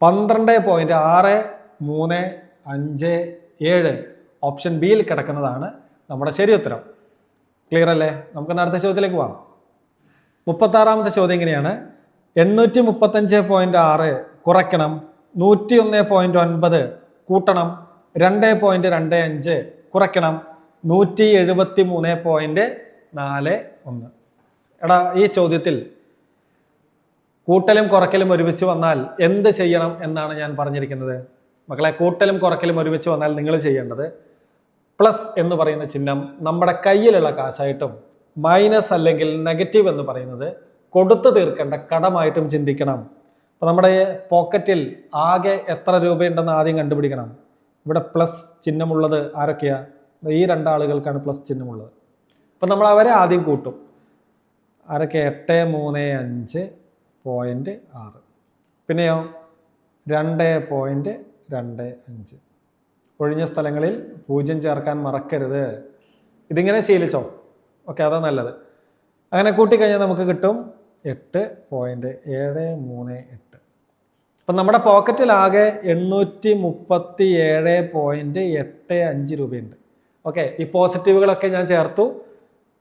12.6357. ഓപ്ഷൻ ബിയിൽ കിടക്കുന്നതാണ് നമ്മുടെ ശരി ഉത്തരം. ക്ലിയർ അല്ലേ? നമുക്ക് അടുത്ത ചോദ്യത്തിലേക്ക് പോകാം. 36ാമത്തെ ചോദ്യം ഇങ്ങനെയാണ്. 835.6 കുറയ്ക്കണം 101.9 കൂട്ടണം 2.25 കുറയ്ക്കണം 173.41. എടാ, ഈ ചോദ്യത്തിൽ കൂട്ടലും കുറയ്ക്കലും ഒരുമിച്ച് വന്നാൽ എന്ത് ചെയ്യണം എന്നാണ് ഞാൻ പറഞ്ഞിരിക്കുന്നത്. മക്കളെ, കൂട്ടലും കുറയ്ക്കലും ഒരുമിച്ച് വന്നാൽ നിങ്ങൾ ചെയ്യേണ്ടത് പ്ലസ് എന്ന് പറയുന്ന ചിഹ്നം നമ്മുടെ കയ്യിലുള്ള കാശായിട്ടും മൈനസ് അല്ലെങ്കിൽ നെഗറ്റീവ് എന്ന് പറയുന്നത് കൊടുത്തു തീർക്കേണ്ട കടമായിട്ടും ചിന്തിക്കണം. അപ്പോൾ നമ്മുടെ പോക്കറ്റിൽ ആകെ എത്ര രൂപയുണ്ടെന്ന് ആദ്യം കണ്ടുപിടിക്കണം. ഇവിടെ പ്ലസ് ചിഹ്നമുള്ളത് ആരൊക്കെയാ? ഈ 2 ആളുകൾക്കാണ് പ്ലസ് ചിഹ്നമുള്ളത്. അപ്പം നമ്മൾ അവരെ ആദ്യം കൂട്ടും. ആരൊക്കെ? 835.6. പിന്നെയോ 2.25. ഒഴിഞ്ഞ സ്ഥലങ്ങളിൽ 0 ചേർക്കാൻ മറക്കരുത്. ഇതിങ്ങനെ ശീലിച്ചോ? ഓക്കെ, അതാ നല്ലത്. അങ്ങനെ കൂട്ടിക്കഴിഞ്ഞാൽ നമുക്ക് കിട്ടും 8.738. അപ്പം നമ്മുടെ പോക്കറ്റിൽ ആകെ 837.85 രൂപയുണ്ട്. ഓക്കെ, ഈ പോസിറ്റീവുകളൊക്കെ ഞാൻ ചേർത്തു.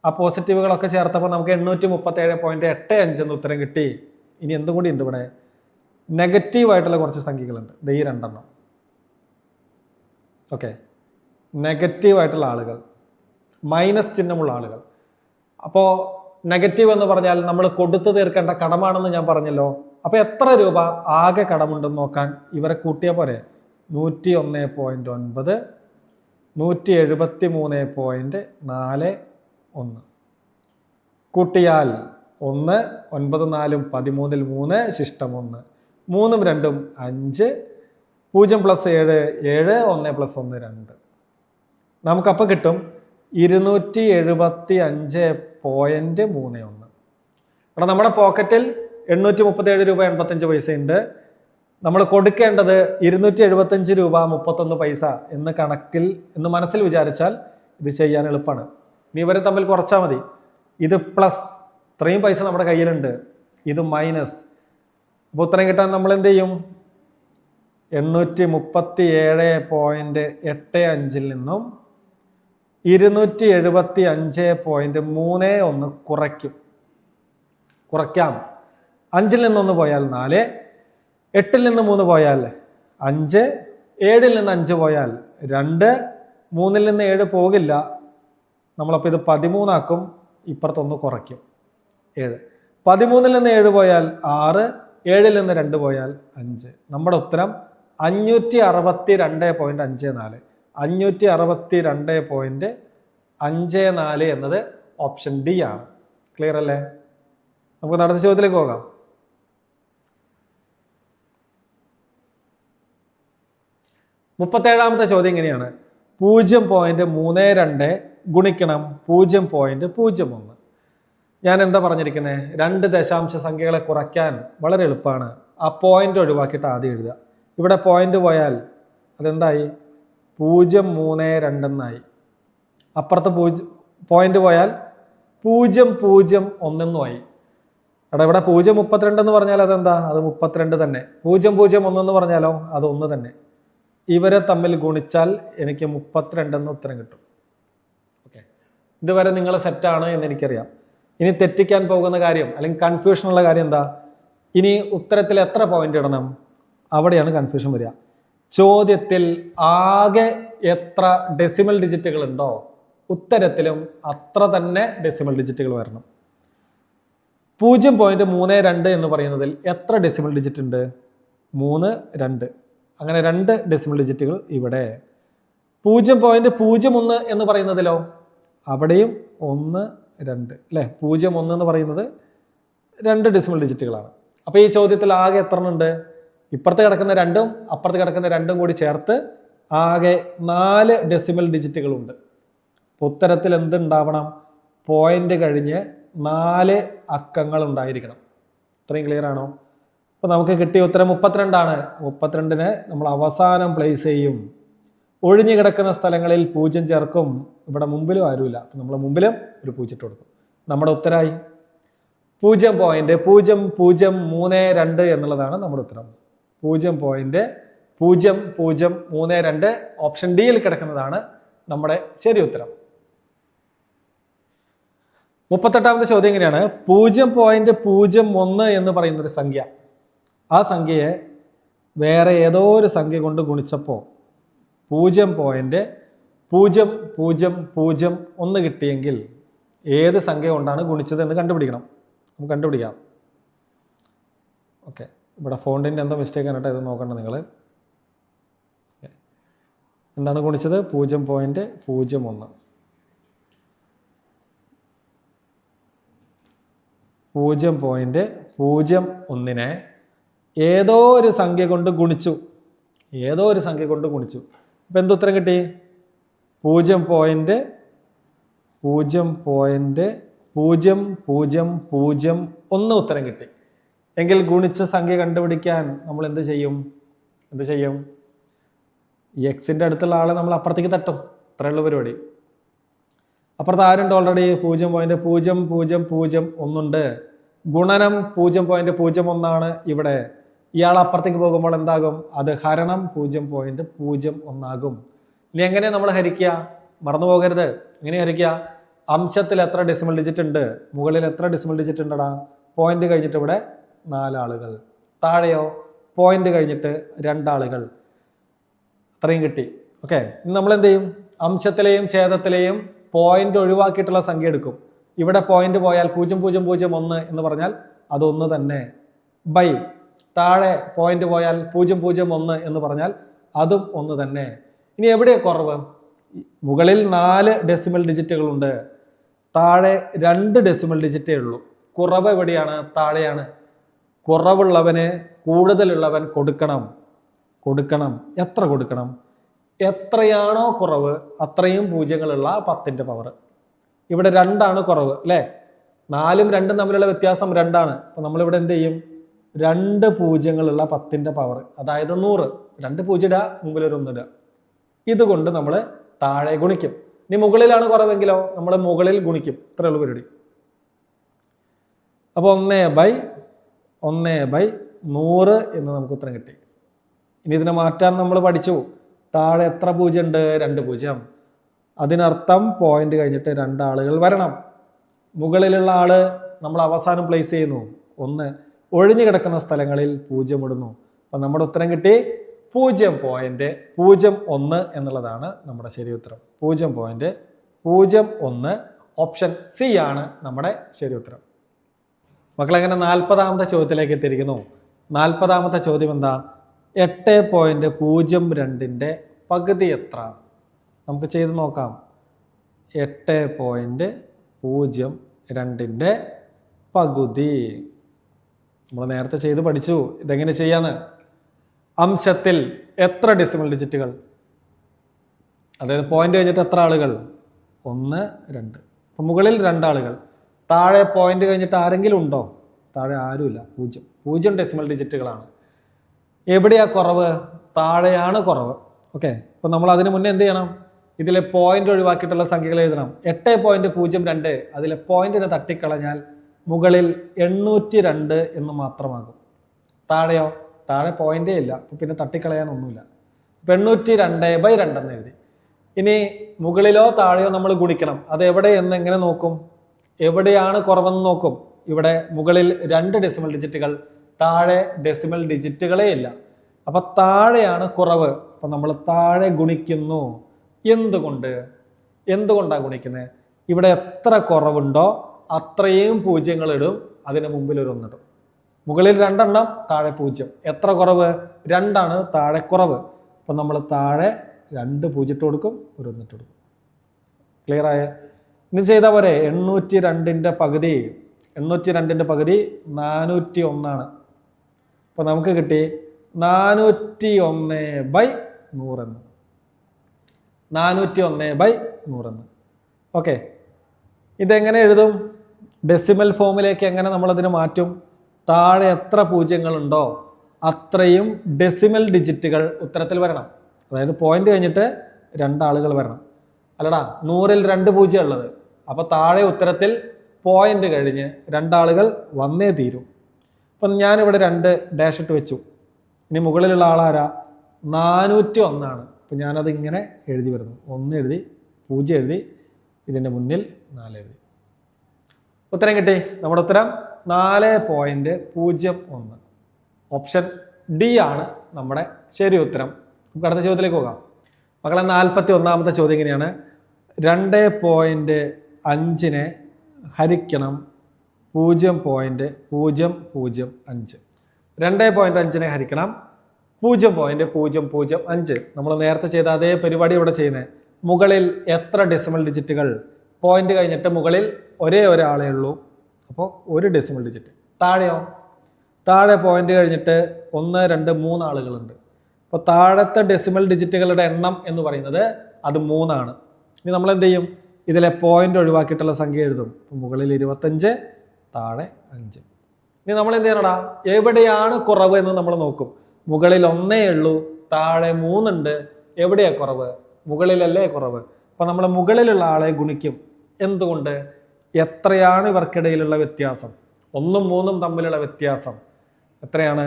ആ പോസിറ്റീവുകളൊക്കെ ചേർത്തപ്പോൾ നമുക്ക് 837.85 എന്ന് ഉത്തരം കിട്ടി. ഇനി എന്തും കൂടി ഉണ്ട് ഇവിടെ. നെഗറ്റീവായിട്ടുള്ള കുറച്ച് സംഖ്യകളുണ്ട്. ഈ 2 എണ്ണം. ഓക്കെ, നെഗറ്റീവായിട്ടുള്ള ആളുകൾ, മൈനസ് ചിഹ്നമുള്ള ആളുകൾ. അപ്പോൾ നെഗറ്റീവ് എന്ന് പറഞ്ഞാൽ നമ്മൾ കൊടുത്തു തീർക്കേണ്ട കടമാണെന്ന് ഞാൻ പറഞ്ഞല്ലോ. അപ്പോൾ എത്ര രൂപ ആകെ കടമുണ്ടെന്ന് നോക്കാൻ ഇവരെ കൂട്ടിയാൽ പോരെ. 101.9 173.41 കൂട്ടിയാൽ 1 9 4 13 3 ശിഷ്ടം 1 3ഉം 2ഉം 5 0 + 7 7 1 + 1 2. നമുക്കപ്പോൾ കിട്ടും 275.31. അവിടെ നമ്മുടെ പോക്കറ്റിൽ 837 രൂപ 85 പൈസ ഉണ്ട്. നമ്മൾ കൊടുക്കേണ്ടത് 275 രൂപ 31 പൈസ എന്ന് കണക്കിൽ എന്ന് മനസ്സിൽ വിചാരിച്ചാൽ ഇത് ചെയ്യാൻ എളുപ്പമാണ്. നീ ഇവരെ തമ്മിൽ കുറച്ചാൽ മതി. ഇത് പ്ലസ്, ഇത്രയും പൈസ നമ്മുടെ കയ്യിലുണ്ട്, ഇത് മൈനസ്. അപ്പോൾ ഉത്തരം കിട്ടാൻ നമ്മൾ എന്ത് ചെയ്യും? 837.85 നിന്നും 275.31 കുറയ്ക്കാം. 5 നിന്ന് പോയാൽ 4, 8 നിന്ന് 3 പോയാൽ 5, 7 നിന്ന് 5 പോയാൽ 2, 3 നിന്ന് 7 പോകില്ല. നമ്മളപ്പോൾ ഇത് 13 ആക്കും, ഇപ്പുറത്തൊന്ന് കുറയ്ക്കും 7. 13 നിന്ന് 7 പോയാൽ 6, 7 നിന്ന് 2 പോയാൽ 5. നമ്മുടെ ഉത്തരം 562.54. 562.54 എന്നത് ഓപ്ഷൻ ഡി ആണ്. ക്ലിയർ അല്ലേ? നമുക്ക് അടുത്ത ചോദ്യത്തിലേക്ക് പോകാം. മുപ്പത്തേഴാമത്തെ ചോദ്യം ഇങ്ങനെയാണ്: 0.32 ഗുണിക്കണം 0.01. ഞാൻ എന്താ പറഞ്ഞിരിക്കുന്നത്? 2 ദശാംശ സംഖ്യകളെ കുറയ്ക്കാൻ വളരെ എളുപ്പമാണ്. ആ പോയിന്റ് ഒഴിവാക്കിയിട്ട് ആദ്യം എഴുതുക. ഇവിടെ പോയിന്റ് പോയാൽ അതെന്തായി? 0.32 എന്നായി. അപ്പുറത്ത് പോയിന്റ് പോയാൽ 0.01 എന്നുമായി. ഇവിടെ 0.32 എന്ന് പറഞ്ഞാൽ അതെന്താ? അത് 32 തന്നെ. 0.01 എന്ന് പറഞ്ഞാലോ അത് 1 തന്നെ. ഇവരെ തമ്മിൽ ഗുണിച്ചാൽ എനിക്ക് 32 എന്ന് ഉത്തരം കിട്ടും. ഓക്കെ, ഇതുവരെ നിങ്ങൾ സെറ്റാണ് എന്ന് എനിക്കറിയാം. ഇനി തെറ്റിക്കാൻ പോകുന്ന കാര്യം അല്ലെങ്കിൽ കൺഫ്യൂഷനുള്ള കാര്യം എന്താ? ഇനി ഉത്തരത്തിൽ എത്ര പോയിന്റ് ഇടണം? അവിടെയാണ് കൺഫ്യൂഷൻ വരിക. ചോദ്യത്തിൽ ആകെ എത്ര ഡെസിമൽ ഡിജിറ്റുകൾ ഉണ്ടോ ഉത്തരത്തിലും അത്ര തന്നെ ഡെസിമൽ ഡിജിറ്റുകൾ വരണം. 0.32 എന്ന് പറയുന്നതിൽ എത്ര ഡെസിമൽ ഡിജിറ്റ് ഉണ്ട്? 3, 2. അങ്ങനെ 2 ഡെസിമൽ ഡിജിറ്റുകൾ ഇവിടെ. 0.01 എന്ന് പറയുന്നതിലോ അവിടെയും 1, 2 അല്ലേ? 0.1 എന്ന് പറയുന്നത് 2 ഡെസിമൽ ഡിജിറ്റുകളാണ്. അപ്പോൾ ഈ ചോദ്യത്തിൽ ആകെ എത്ര ഉണ്ട്? ഇപ്പുറത്ത് കിടക്കുന്ന 2ഉം അപ്പുറത്ത് കിടക്കുന്ന 2ഉം കൂടി ചേർത്ത് ആകെ 4 ഡെസിമൽ ഡിജിറ്റുകളുണ്ട്. ഉത്തരത്തിൽ എന്തുണ്ടാവണം? പോയിന്റ് കഴിഞ്ഞ് 4 അക്കങ്ങൾ ഉണ്ടായിരിക്കണം. ഇത്രയും ക്ലിയർ ആണോ? അപ്പോൾ നമുക്ക് കിട്ടിയ ഉത്തരം 32 ആണ്. 32നെ നമ്മൾ അവസാനം പ്ലേസ് ചെയ്യും. ഒഴിഞ്ഞു കിടക്കുന്ന സ്ഥലങ്ങളിൽ 0 ചേർക്കും. ഇവിടെ മുമ്പിലും ആരുമില്ല, അപ്പം നമ്മൾ മുമ്പിലും ഒരു 0 ഇട്ട് കൊടുക്കും. നമ്മുടെ ഉത്തരമായി 0.0032 എന്നുള്ളതാണ് നമ്മുടെ ഉത്തരം. 0.0032 ഓപ്ഷൻ ഡിയിൽ കിടക്കുന്നതാണ് നമ്മുടെ ശരി ഉത്തരം. 38ാമത്തെ ചോദ്യം എങ്ങനെയാണ്? 0.01 എന്ന് പറയുന്നൊരു സംഖ്യ, ആ സംഖ്യയെ വേറെ ഏതോ ഒരു സംഖ്യ കൊണ്ട് ഗുണിച്ചപ്പോൾ 0.0001 കിട്ടിയെങ്കിൽ ഏത് സംഖ്യ കൊണ്ടാണ് ഗുണിച്ചത് എന്ന് കണ്ടുപിടിക്കണം. നമുക്ക് കണ്ടുപിടിക്കാം. ഓക്കെ, ഇവിടെ ഫോണ്ടിൻ്റെ എന്തോ മിസ്റ്റേക്ക് ആണ് കേട്ടോ, ഇത് നോക്കണ്ട നിങ്ങൾ. എന്താണ് ഗുണിച്ചത്? 0.01. 0.01നെ ഏതോ ഒരു സംഖ്യ കൊണ്ട് ഗുണിച്ചു. അപ്പം എന്തുത്തരം കിട്ടി? 0.0001 ഉത്തരം കിട്ടി. എങ്കിൽ ഗുണിച്ച സംഖ്യ കണ്ടുപിടിക്കാൻ നമ്മൾ എന്ത് ചെയ്യും? ഈ എക്സിൻ്റെ അടുത്തുള്ള ആളെ നമ്മൾ അപ്പുറത്തേക്ക് തട്ടും. ഇത്രയുള്ള പരിപാടി. അപ്പുറത്ത് ആരുണ്ട്? ഓൾറെഡി 0.0001 ഉണ്ട്. ഗുണനം 0.01 ഇവിടെ. ഇയാൾ അപ്പുറത്തേക്ക് പോകുമ്പോൾ എന്താകും? അത് ഹരണം 0.01 ആകും. ഇനി എങ്ങനെ നമ്മൾ ഹരിക്കുക? മറന്നു പോകരുത്. എങ്ങനെ ഹരിക്കുക? അംശത്തിൽ എത്ര ഡെസിമൽ ഡിജിറ്റ് ഉണ്ട്? മുകളിൽ എത്ര ഡെസിമൽ ഡിജിറ്റ് ഉണ്ടടാ? പോയിന്റ് കഴിഞ്ഞിട്ട് ഇവിടെ 4 ആളുകൾ. താഴെയോ പോയിന്റ് കഴിഞ്ഞിട്ട് 2 ആളുകൾ. അത്രയും കിട്ടി. ഓക്കെ, ഇനി നമ്മൾ എന്ത് ചെയ്യും? അംശത്തിലെയും ഛേദത്തിലെയും പോയിന്റ് ഒഴിവാക്കിയിട്ടുള്ള സംഖ്യ എടുക്കും. ഇവിടെ പോയിന്റ് പോയാൽ 0001 എന്ന് പറഞ്ഞാൽ അത് 1 തന്നെ. ബൈ താഴെ പോയിന്റ് പോയാൽ 001 എന്ന് പറഞ്ഞാൽ അതും 1 തന്നെ. ഇനി എവിടെയാ കുറവ്? മുകളിൽ 4 ഡെസിമൽ ഡിജിറ്റുകളുണ്ട്, താഴെ 2 ഡെസിമൽ ഡിജിറ്റേ ഉള്ളൂ. കുറവ് എവിടെയാണ്? താഴെയാണ്. കുറവുള്ളവന് കൂടുതലുള്ളവൻ കൊടുക്കണം. എത്ര കൊടുക്കണം? എത്രയാണോ കുറവ് അത്രയും പൂജ്യങ്ങളുള്ള 10ന്റെ പവർ. ഇവിടെ 2 കുറവ് അല്ലേ? 4ഉം 2ഉം തമ്മിലുള്ള വ്യത്യാസം 2. അപ്പൊ നമ്മളിവിടെ എന്ത് ചെയ്യും? 2 പൂജ്യങ്ങളുള്ള 10ന്റെ പവർ, അതായത് 100. 2 പൂജ്യം ഇടുക, മുമ്പിൽ ഒരു 1 ഇടുക. ഇതുകൊണ്ട് നമ്മൾ താഴെ ഗുണിക്കും. ഇനി മുകളിലാണ് കുറവെങ്കിലോ നമ്മൾ മുകളിൽ ഗുണിക്കും. ഇത്രേ ഉള്ളൂ പരിപാടി. അപ്പോൾ 1/100 എന്ന് നമുക്ക് ഉത്തരം കിട്ടി. ഇനി ഇതിനെ മാറ്റാൻ നമ്മൾ പഠിച്ചു. താഴെ എത്ര പൂജ്യം ഉണ്ട്? 2 പൂജ്യം. അതിനർത്ഥം പോയിന്റ് കഴിഞ്ഞിട്ട് 2 ആളുകൾ വരണം. മുകളിലുള്ള ആള് നമ്മൾ അവസാനം പ്ലേസ് ചെയ്യുന്നു. 1 ഒഴിഞ്ഞു കിടക്കുന്ന സ്ഥലങ്ങളിൽ 0 ഇടുന്നു. അപ്പം നമ്മുടെ ഉത്തരം കിട്ടി 0.01 എന്നുള്ളതാണ് നമ്മുടെ ശരി ഉത്തരം. 0.01 ഓപ്ഷൻ സി ആണ് നമ്മുടെ ശരി ഉത്തരം. മക്കളെങ്ങനെ 40ാമത്തെ ചോദ്യത്തിലേക്ക് എത്തിയിരിക്കുന്നു. 40ാമത്തെ ചോദ്യം എന്താ? 8.02ന്റെ പകുതി എത്ര? നമുക്ക് ചെയ്ത് നോക്കാം. 8.02ന്റെ പകുതി നമ്മൾ നേരത്തെ ചെയ്ത് പഠിച്ചു. ഇതെങ്ങനെ ചെയ്യാന്ന്? അംശത്തിൽ എത്ര ഡെസിമൽ ഡിജിറ്റുകൾ? അതായത് പോയിന്റ് കഴിഞ്ഞിട്ട് എത്ര ആളുകൾ? 1, 2. അപ്പം മുകളിൽ 2 ആളുകൾ. താഴെ പോയിന്റ് കഴിഞ്ഞിട്ട് ആരെങ്കിലും ഉണ്ടോ? താഴെ ആരുമില്ല. 0 ഡെസിമൽ ഡിജിറ്റുകളാണ്. എവിടെയാ കുറവ്? താഴെയാണ് കുറവ്. ഓക്കെ. അപ്പം നമ്മൾ അതിന് മുന്നേ എന്ത് ചെയ്യണം? ഇതിലെ പോയിന്റ് ഒഴിവാക്കിയിട്ടുള്ള സംഖ്യകൾ എഴുതണം. 8.02 അതിലെ പോയിന്റിനെ തട്ടിക്കളഞ്ഞാൽ മുകളിൽ 802 എന്ന് മാത്രമാകും. താഴെയോ? താഴെ പോയിന്റേ ഇല്ല. അപ്പം പിന്നെ തട്ടിക്കളയാനൊന്നുമില്ല. 802/2 എന്ന് എഴുതി. ഇനി മുകളിലോ താഴെയോ നമ്മൾ ഗുണിക്കണം. അത് എവിടെ എന്ന് എങ്ങനെ നോക്കും? എവിടെയാണ് കുറവെന്ന് നോക്കും. ഇവിടെ മുകളിൽ 2 ഡെസിമൽ ഡിജിറ്റുകൾ, താഴെ ഡെസിമൽ ഡിജിറ്റുകളേ ഇല്ല. അപ്പൊ താഴെയാണ് കുറവ്. അപ്പൊ നമ്മൾ താഴെ ഗുണിക്കുന്നു. എന്തുകൊണ്ടാണ് ഗുണിക്കുന്നത്? ഇവിടെ എത്ര കുറവുണ്ടോ അത്രയും പൂജ്യങ്ങൾ ഇടും. അതിന് മുമ്പിൽ ഒരു 1 ഇടും. മുകളിൽ 2 എണ്ണം, താഴെ 0. എത്ര കുറവ്? 2 താഴെ കുറവ്. അപ്പൊ നമ്മൾ താഴെ 2 പൂജ്യം ഇട്ട് കൊടുക്കും, ഒരു 1 ഇട്ട് കൊടുക്കും. ക്ലിയർ ആയ? ഇനി ചെയ്താൽ പോരെ? 802ന്റെ പകുതി 401. അപ്പൊ നമുക്ക് കിട്ടി 401/100 401/100. ഓക്കെ. ഇതെങ്ങനെ എഴുതും? ഡെസിമൽ ഫോമിലേക്ക് എങ്ങനെ നമ്മളതിന് മാറ്റും? താഴെ എത്ര പൂജ്യങ്ങളുണ്ടോ അത്രയും ഡെസിമൽ ഡിജിറ്റുകൾ ഉത്തരത്തിൽ വരണം. അതായത് പോയിന്റ് കഴിഞ്ഞിട്ട് 2 ആളുകൾ വരണം. അല്ലടാ, 100ൽ 2 പൂജ്യം ഉള്ളത്. അപ്പോൾ താഴെ ഉത്തരത്തിൽ പോയിന്റ് കഴിഞ്ഞ് 2 ആളുകൾ വന്നേ തീരും. അപ്പം ഞാനിവിടെ 2 ഡാഷ് ഇട്ട് വെച്ചു. ഇനി മുകളിലുള്ള ആളാരാ? 401. അപ്പം ഞാനത് ഇങ്ങനെ എഴുതി വരുന്നു. 1 എഴുതി, 0 എഴുതി, ഇതിൻ്റെ മുന്നിൽ 4 എഴുതി. ഉത്തരം കിട്ടി. നമ്മുടെ ഉത്തരം 4.01. ഓപ്ഷൻ ഡി ആണ് നമ്മുടെ ശരി ഉത്തരം. നമുക്ക് അടുത്ത ചോദ്യത്തിലേക്ക് പോകാം. മക്കളെ 41ാമത്തെ ചോദ്യം ഇങ്ങനെയാണ്. 2.5നെ ഹരിക്കണം 0.005. 2.5നെ ഹരിക്കണം 0.005. നമ്മൾ നേരത്തെ ചെയ്ത അതേ പരിപാടി ഇവിടെ ചെയ്യുന്നത്. മുകളിൽ എത്ര ഡെസിമൽ ഡിജിറ്റുകൾ? പോയിന്റ് കഴിഞ്ഞിട്ട് മുകളിൽ ഒരേ ഒരാളേ ഉള്ളൂ. അപ്പോൾ 1 ഡെസിമൽ ഡിജിറ്റ്. താഴെയോ? താഴെ പോയിന്റ് കഴിഞ്ഞിട്ട് 1, 2, 3 ആളുകളുണ്ട്. അപ്പോൾ താഴത്തെ ഡെസിമൽ ഡിജിറ്റുകളുടെ എണ്ണം എന്ന് പറയുന്നത് അത് 3 ആണ്. ഇനി നമ്മൾ എന്ത് ചെയ്യും? ഇതിലെ പോയിന്റ് ഒഴിവാക്കിയിട്ടുള്ള സംഖ്യ എഴുതും. അപ്പോൾ മുകളിൽ 25, താഴെ 5. ഇനി നമ്മൾ എന്ത് ചെയ്യണടാ? എവിടെയാണ് കുറവ് എന്ന് നമ്മൾ നോക്കും. മുകളിൽ 1 ഉള്ളൂ, താഴെ 3 ഉണ്ട്. എവിടെയാ കുറവ്? മുകളിലല്ലേ കുറവ്. അപ്പം നമ്മൾ മുകളിലുള്ള ആളെ ഗുണിക്കും. എന്തുകൊണ്ട്? എത്രയാണ് ഇവർക്കിടയിലുള്ള വ്യത്യാസം? 1ഉം 3ഉം തമ്മിലുള്ള വ്യത്യാസം എത്രയാണ്?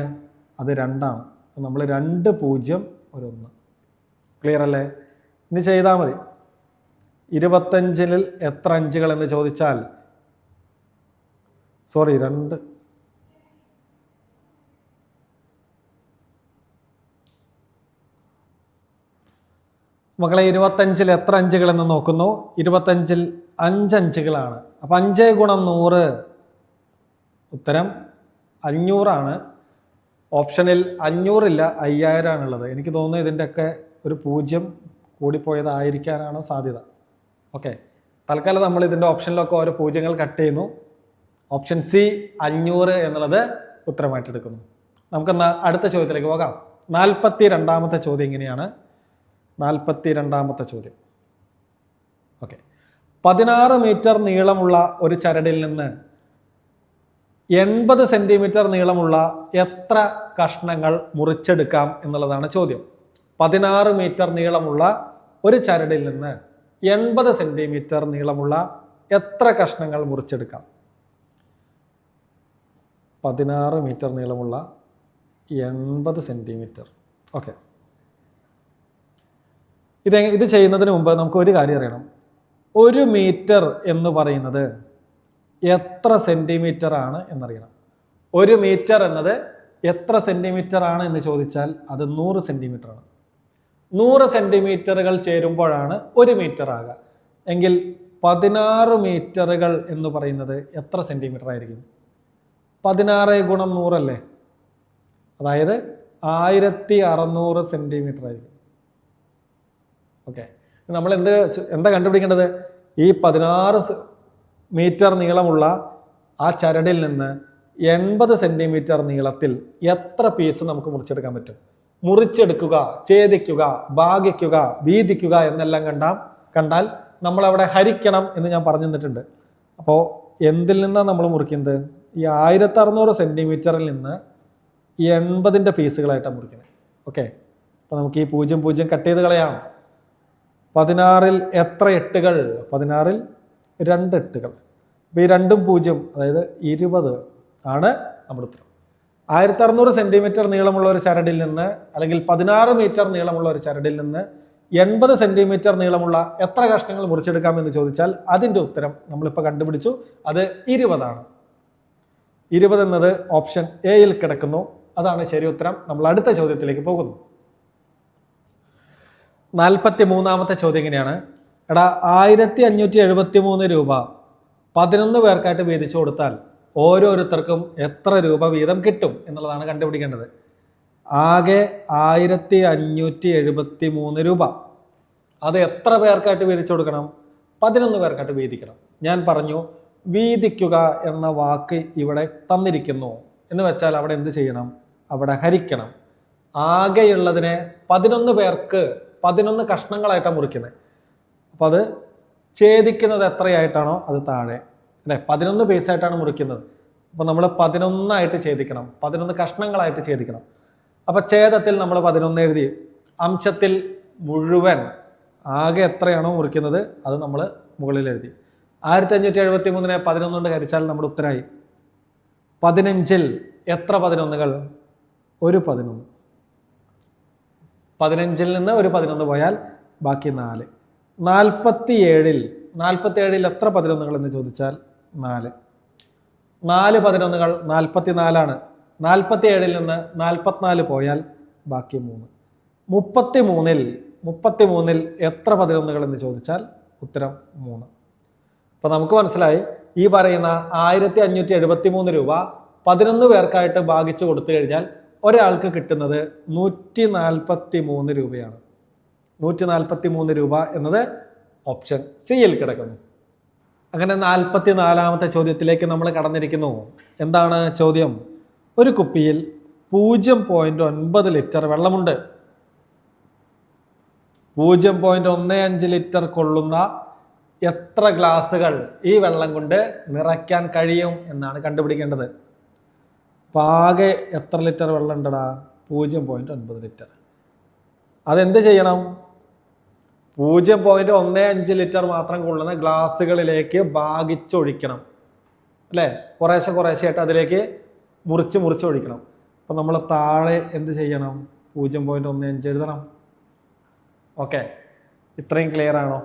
അത് 2 ആണ്. അപ്പം നമ്മൾ 2 0 1. ക്ലിയർ അല്ലേ? ഇനി ചെയ്താൽ മതി. 25ൽ എത്ര അഞ്ചുകൾ എന്ന് ചോദിച്ചാൽ, സോറി 2, മക്കളെ 25ൽ എത്ര അഞ്ചുകൾ എന്ന് നോക്കുന്നു. 25ൽ 5 അഞ്ചുകളാണ്. അപ്പം 5 ഗുണം 100, ഉത്തരം 500 ആണ്. ഓപ്ഷനിൽ 500 ഇല്ല, 5000 ആണുള്ളത്. എനിക്ക് തോന്നുന്നു ഇതിൻ്റെയൊക്കെ ഒരു 0 കൂടിപ്പോയതായിരിക്കാനാണ് സാധ്യത. ഓക്കെ, തൽക്കാലം നമ്മൾ ഇതിൻ്റെ ഓപ്ഷനിലൊക്കെ ഓരോ പൂജ്യങ്ങൾ കട്ട് ചെയ്യുന്നു. ഓപ്ഷൻ സി 500 എന്നുള്ളത് ഉത്തരമായിട്ട് എടുക്കുന്നു. നമുക്കെന്നാൽ അടുത്ത ചോദ്യത്തിലേക്ക് പോകാം. 42ാമത്തെ ചോദ്യം ഇങ്ങനെയാണ്. 42ാമത്തെ ചോദ്യം. ഓക്കെ, 16 മീറ്റർ നീളമുള്ള ഒരു ചരടിൽ നിന്ന് 80 സെന്റിമീറ്റർ നീളമുള്ള എത്ര കഷ്ണങ്ങൾ മുറിച്ചെടുക്കാം എന്നുള്ളതാണ് ചോദ്യം. 16 മീറ്റർ നീളമുള്ള ഒരു ചരടിൽ നിന്ന് 80 സെന്റിമീറ്റർ നീളമുള്ള എത്ര കഷ്ണങ്ങൾ മുറിച്ചെടുക്കാം? 16 മീറ്റർ നീളമുള്ള 80 സെന്റിമീറ്റർ. ഓക്കെ, ഇത് ചെയ്യുന്നതിന് മുമ്പ് നമുക്ക് ഒരു കാര്യം അറിയണം. 1 മീറ്റർ എന്ന് പറയുന്നത് എത്ര സെന്റിമീറ്റർ ആണ് എന്നറിയണം. 1 മീറ്റർ എന്നത് എത്ര സെന്റിമീറ്റർ ആണ് എന്ന് ചോദിച്ചാൽ അത് 100 സെന്റിമീറ്റർ ആണ്. 100 സെന്റിമീറ്ററുകൾ ചേരുമ്പോഴാണ് 1 മീറ്റർ ആകുക. എങ്കിൽ 16 മീറ്ററുകൾ എന്ന് പറയുന്നത് എത്ര സെന്റിമീറ്റർ ആയിരിക്കും? 16 ഗുണം 100 അല്ലേ? അതായത് 1600 സെന്റിമീറ്റർ ആയിരിക്കും. ഓക്കെ, നമ്മൾ എന്താ കണ്ടുപിടിക്കേണ്ടത്? ഈ 16 മീറ്റർ നീളമുള്ള ആ ചരടിൽ നിന്ന് 80 സെന്റിമീറ്റർ നീളത്തിൽ എത്ര പീസ് നമുക്ക് മുറിച്ചെടുക്കാൻ പറ്റും? മുറിച്ചെടുക്കുക, ഛേദിക്കുക, ഭാഗിക്കുക, വീതിക്കുക എന്നെല്ലാം കണ്ടാൽ നമ്മൾ അവിടെ ഹരിക്കണം എന്ന് ഞാൻ പറഞ്ഞു തന്നിട്ടുണ്ട്. അപ്പോൾ എന്തിൽ നിന്നാണ് നമ്മൾ മുറിക്കുന്നത്? ഈ 1600 സെന്റിമീറ്ററിൽ നിന്ന് 80ന്റെ പീസുകളായിട്ടാണ് മുറിക്കുന്നത്. ഓക്കെ, അപ്പോൾ നമുക്ക് ഈ 0 കട്ട് ചെയ്ത് കളയാം. 16ൽ എത്ര എട്ടുകൾ? 16ൽ 2 എട്ടുകൾ. അപ്പോൾ ഈ 2ഉം 0, അതായത് 20 ആണ് നമ്മുടെ ഉത്തരം. 1600 സെന്റിമീറ്റർ നീളമുള്ള ഒരു ചരടിൽ നിന്ന്, അല്ലെങ്കിൽ 16 മീറ്റർ നീളമുള്ള ഒരു ചരടിൽ നിന്ന് 80 സെന്റിമീറ്റർ നീളമുള്ള എത്ര കഷ്ണങ്ങൾ മുറിച്ചെടുക്കാം എന്ന് ചോദിച്ചാൽ അതിൻ്റെ ഉത്തരം നമ്മളിപ്പോൾ കണ്ടുപിടിച്ചു. അത് 20 ആണ്. 20 എന്നത് ഓപ്ഷൻ എയിൽ കിടക്കുന്നു. അതാണ് ശരി ഉത്തരം. നമ്മൾ അടുത്ത ചോദ്യത്തിലേക്ക് പോകുന്നു. 43ാമത്തെ ചോദ്യം ഇങ്ങനെയാണ്. 1573 രൂപ 11 പേർക്കായിട്ട് വീതിച്ചു കൊടുത്താൽ ഓരോരുത്തർക്കും എത്ര രൂപ വീതം കിട്ടും എന്നുള്ളതാണ് കണ്ടുപിടിക്കേണ്ടത്. ആകെ 1573 രൂപ. അത് എത്ര പേർക്കായിട്ട് വീതിച്ചു കൊടുക്കണം? 11 പേർക്കായിട്ട് വീതിക്കണം. ഞാൻ പറഞ്ഞു വീതിക്കുക എന്ന വാക്ക് ഇവിടെ തന്നിരിക്കുന്നു എന്ന് വെച്ചാൽ അവിടെ എന്ത് ചെയ്യണം? അവിടെ ഹരിക്കണം. ആകെയുള്ളതിനെ 11 പേർക്ക് 11 കഷ്ണങ്ങളായിട്ടാണ് മുറിക്കുന്നത്. അപ്പോൾ അത് ഛേദിക്കുന്നത് എത്രയായിട്ടാണോ അത് താഴെ അല്ലേ? 11 പീസായിട്ടാണ് മുറിക്കുന്നത്. അപ്പോൾ നമ്മൾ 11 ആയിട്ട് ഛേദിക്കണം, 11 കഷ്ണങ്ങളായിട്ട് ഛേദിക്കണം. അപ്പോൾ ഛേദത്തിൽ നമ്മൾ 11 എഴുതി. അംശത്തിൽ മുഴുവൻ ആകെ എത്രയാണോ മുറിക്കുന്നത് അത് നമ്മൾ മുകളിൽ എഴുതി. 1573 11 കൊണ്ട് ഹരിച്ചാൽ നമ്മുടെ ഉത്തരമായി. 15ൽ എത്ര 11കൾ? ഒരു 11. 15ൽ നിന്ന് ഒരു 11 പോയാൽ ബാക്കി 4. 47ൽ എത്ര 11കൾ എന്ന് ചോദിച്ചാൽ 4. 4 11കൾ 44ആണ്. 47ൽ നിന്ന് 44 പോയാൽ ബാക്കി 3. 33ൽ എത്ര 11കൾ എന്ന് ചോദിച്ചാൽ ഉത്തരം 3. അപ്പോൾ നമുക്ക് മനസ്സിലായി ഈ പറയുന്ന 1573 രൂപ 11 പേർക്കായിട്ട് ഭാഗിച്ചു കൊടുത്തു കഴിഞ്ഞാൽ ഒരാൾക്ക് കിട്ടുന്നത് 143 രൂപയാണ്. 143 രൂപ എന്നത് ഓപ്ഷൻ സിയിൽ കിടക്കുന്നു. അങ്ങനെ 44ാമത്തെ ചോദ്യത്തിലേക്ക് നമ്മൾ കടന്നിരിക്കുന്നു. എന്താണ് ചോദ്യം? ഒരു കുപ്പിയിൽ 0.9 ലിറ്റർ വെള്ളമുണ്ട്. 0.15 ലിറ്റർ കൊള്ളുന്ന എത്ര ഗ്ലാസുകൾ ഈ വെള്ളം കൊണ്ട് നിറയ്ക്കാൻ കഴിയും എന്നാണ് കണ്ടുപിടിക്കേണ്ടത്. അപ്പോൾ ആകെ എത്ര ലിറ്റർ വെള്ളം ഉണ്ടടാ? 0.9 ലിറ്റർ. അതെന്ത് ചെയ്യണം? 0.15 ലിറ്റർ മാത്രം കൊള്ളുന്ന ഗ്ലാസുകളിലേക്ക് ഭാഗിച്ചൊഴിക്കണം അല്ലേ? കുറേശ്ശെയായിട്ട് അതിലേക്ക് മുറിച്ച് ഒഴിക്കണം. അപ്പം നമ്മൾ താഴെ എന്ത് ചെയ്യണം? 0.15 എഴുതണം. ഓക്കെ, ഇത്രയും ക്ലിയർ ആണോ?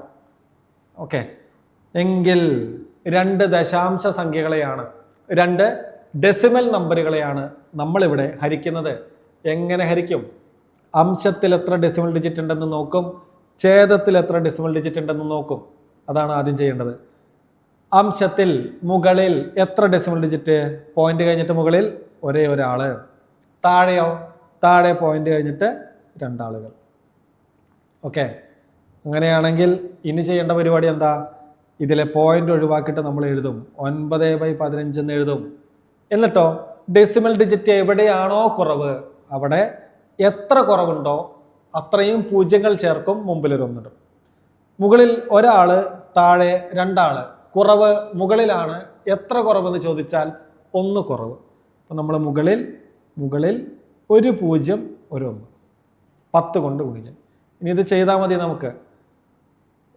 ഓക്കെ, എങ്കിൽ 2 ദശാംശ സംഖ്യകളെയാണ്, 2 ഡെസിമൽ നമ്പറുകളെയാണ് നമ്മളിവിടെ ഹരിക്കുന്നത്. എങ്ങനെ ഹരിക്കും? അംശത്തിൽ എത്ര ഡെസിമൽ ഡിജിറ്റ് ഉണ്ടെന്ന് നോക്കും, ഛേദത്തിൽ എത്ര ഡെസിമൽ ഡിജിറ്റ് ഉണ്ടെന്ന് നോക്കും. അതാണ് ആദ്യം ചെയ്യേണ്ടത്. അംശത്തിൽ മുകളിൽ എത്ര ഡെസിമൽ ഡിജിറ്റ്? പോയിന്റ് കഴിഞ്ഞിട്ട് മുകളിൽ ഒരേ ഒരാള്. താഴെയോ? താഴെ പോയിന്റ് കഴിഞ്ഞിട്ട് 2 ആളുകൾ. ഓക്കെ, അങ്ങനെയാണെങ്കിൽ ഇനി ചെയ്യേണ്ട പരിപാടി എന്താ? ഇതിലെ പോയിന്റ് ഒഴിവാക്കിയിട്ട് നമ്മൾ എഴുതും 9/15 എന്ന് എഴുതും. എന്നിട്ടോ ഡെസിമൽ ഡിജിറ്റ് എവിടെയാണോ കുറവ് അവിടെ എത്ര കുറവുണ്ടോ അത്രയും പൂജ്യങ്ങൾ ചേർക്കും, മുമ്പിലൊരു ഒന്നിടും. മുകളിൽ ഒരാൾ, താഴെ രണ്ടാള്. കുറവ് മുകളിലാണ്. എത്ര കുറവെന്ന് ചോദിച്ചാൽ 1 കുറവ്. അപ്പം നമ്മൾ മുകളിൽ ഒരു പൂജ്യം ഒരു 1, 10 കൊണ്ട് ഗുണിക്കും. ഇനി ഇത് ചെയ്താൽ മതി. നമുക്ക്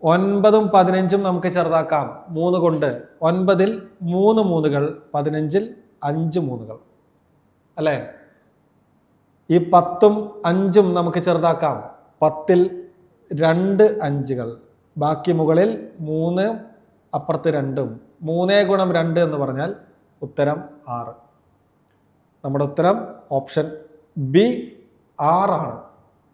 9ഉം 15ഉം നമുക്ക് ചെറുതാക്കാം 3 കൊണ്ട്. 9ൽ 3 മൂന്നുകൾ, 15ൽ 5 മൂന്നുകൾ അല്ലേ? ഈ 10ഉം 5ഉം നമുക്ക് ചെറുതാക്കാം. 10ൽ 2 അഞ്ചുകൾ, ബാക്കി മുകളിൽ 3, അപ്പുറത്ത് 2ഉം. 3 ഗുണം 2 എന്ന് പറഞ്ഞാൽ ഉത്തരം 6. നമ്മുടെ ഉത്തരം ഓപ്ഷൻ ബി 6 ആണ്.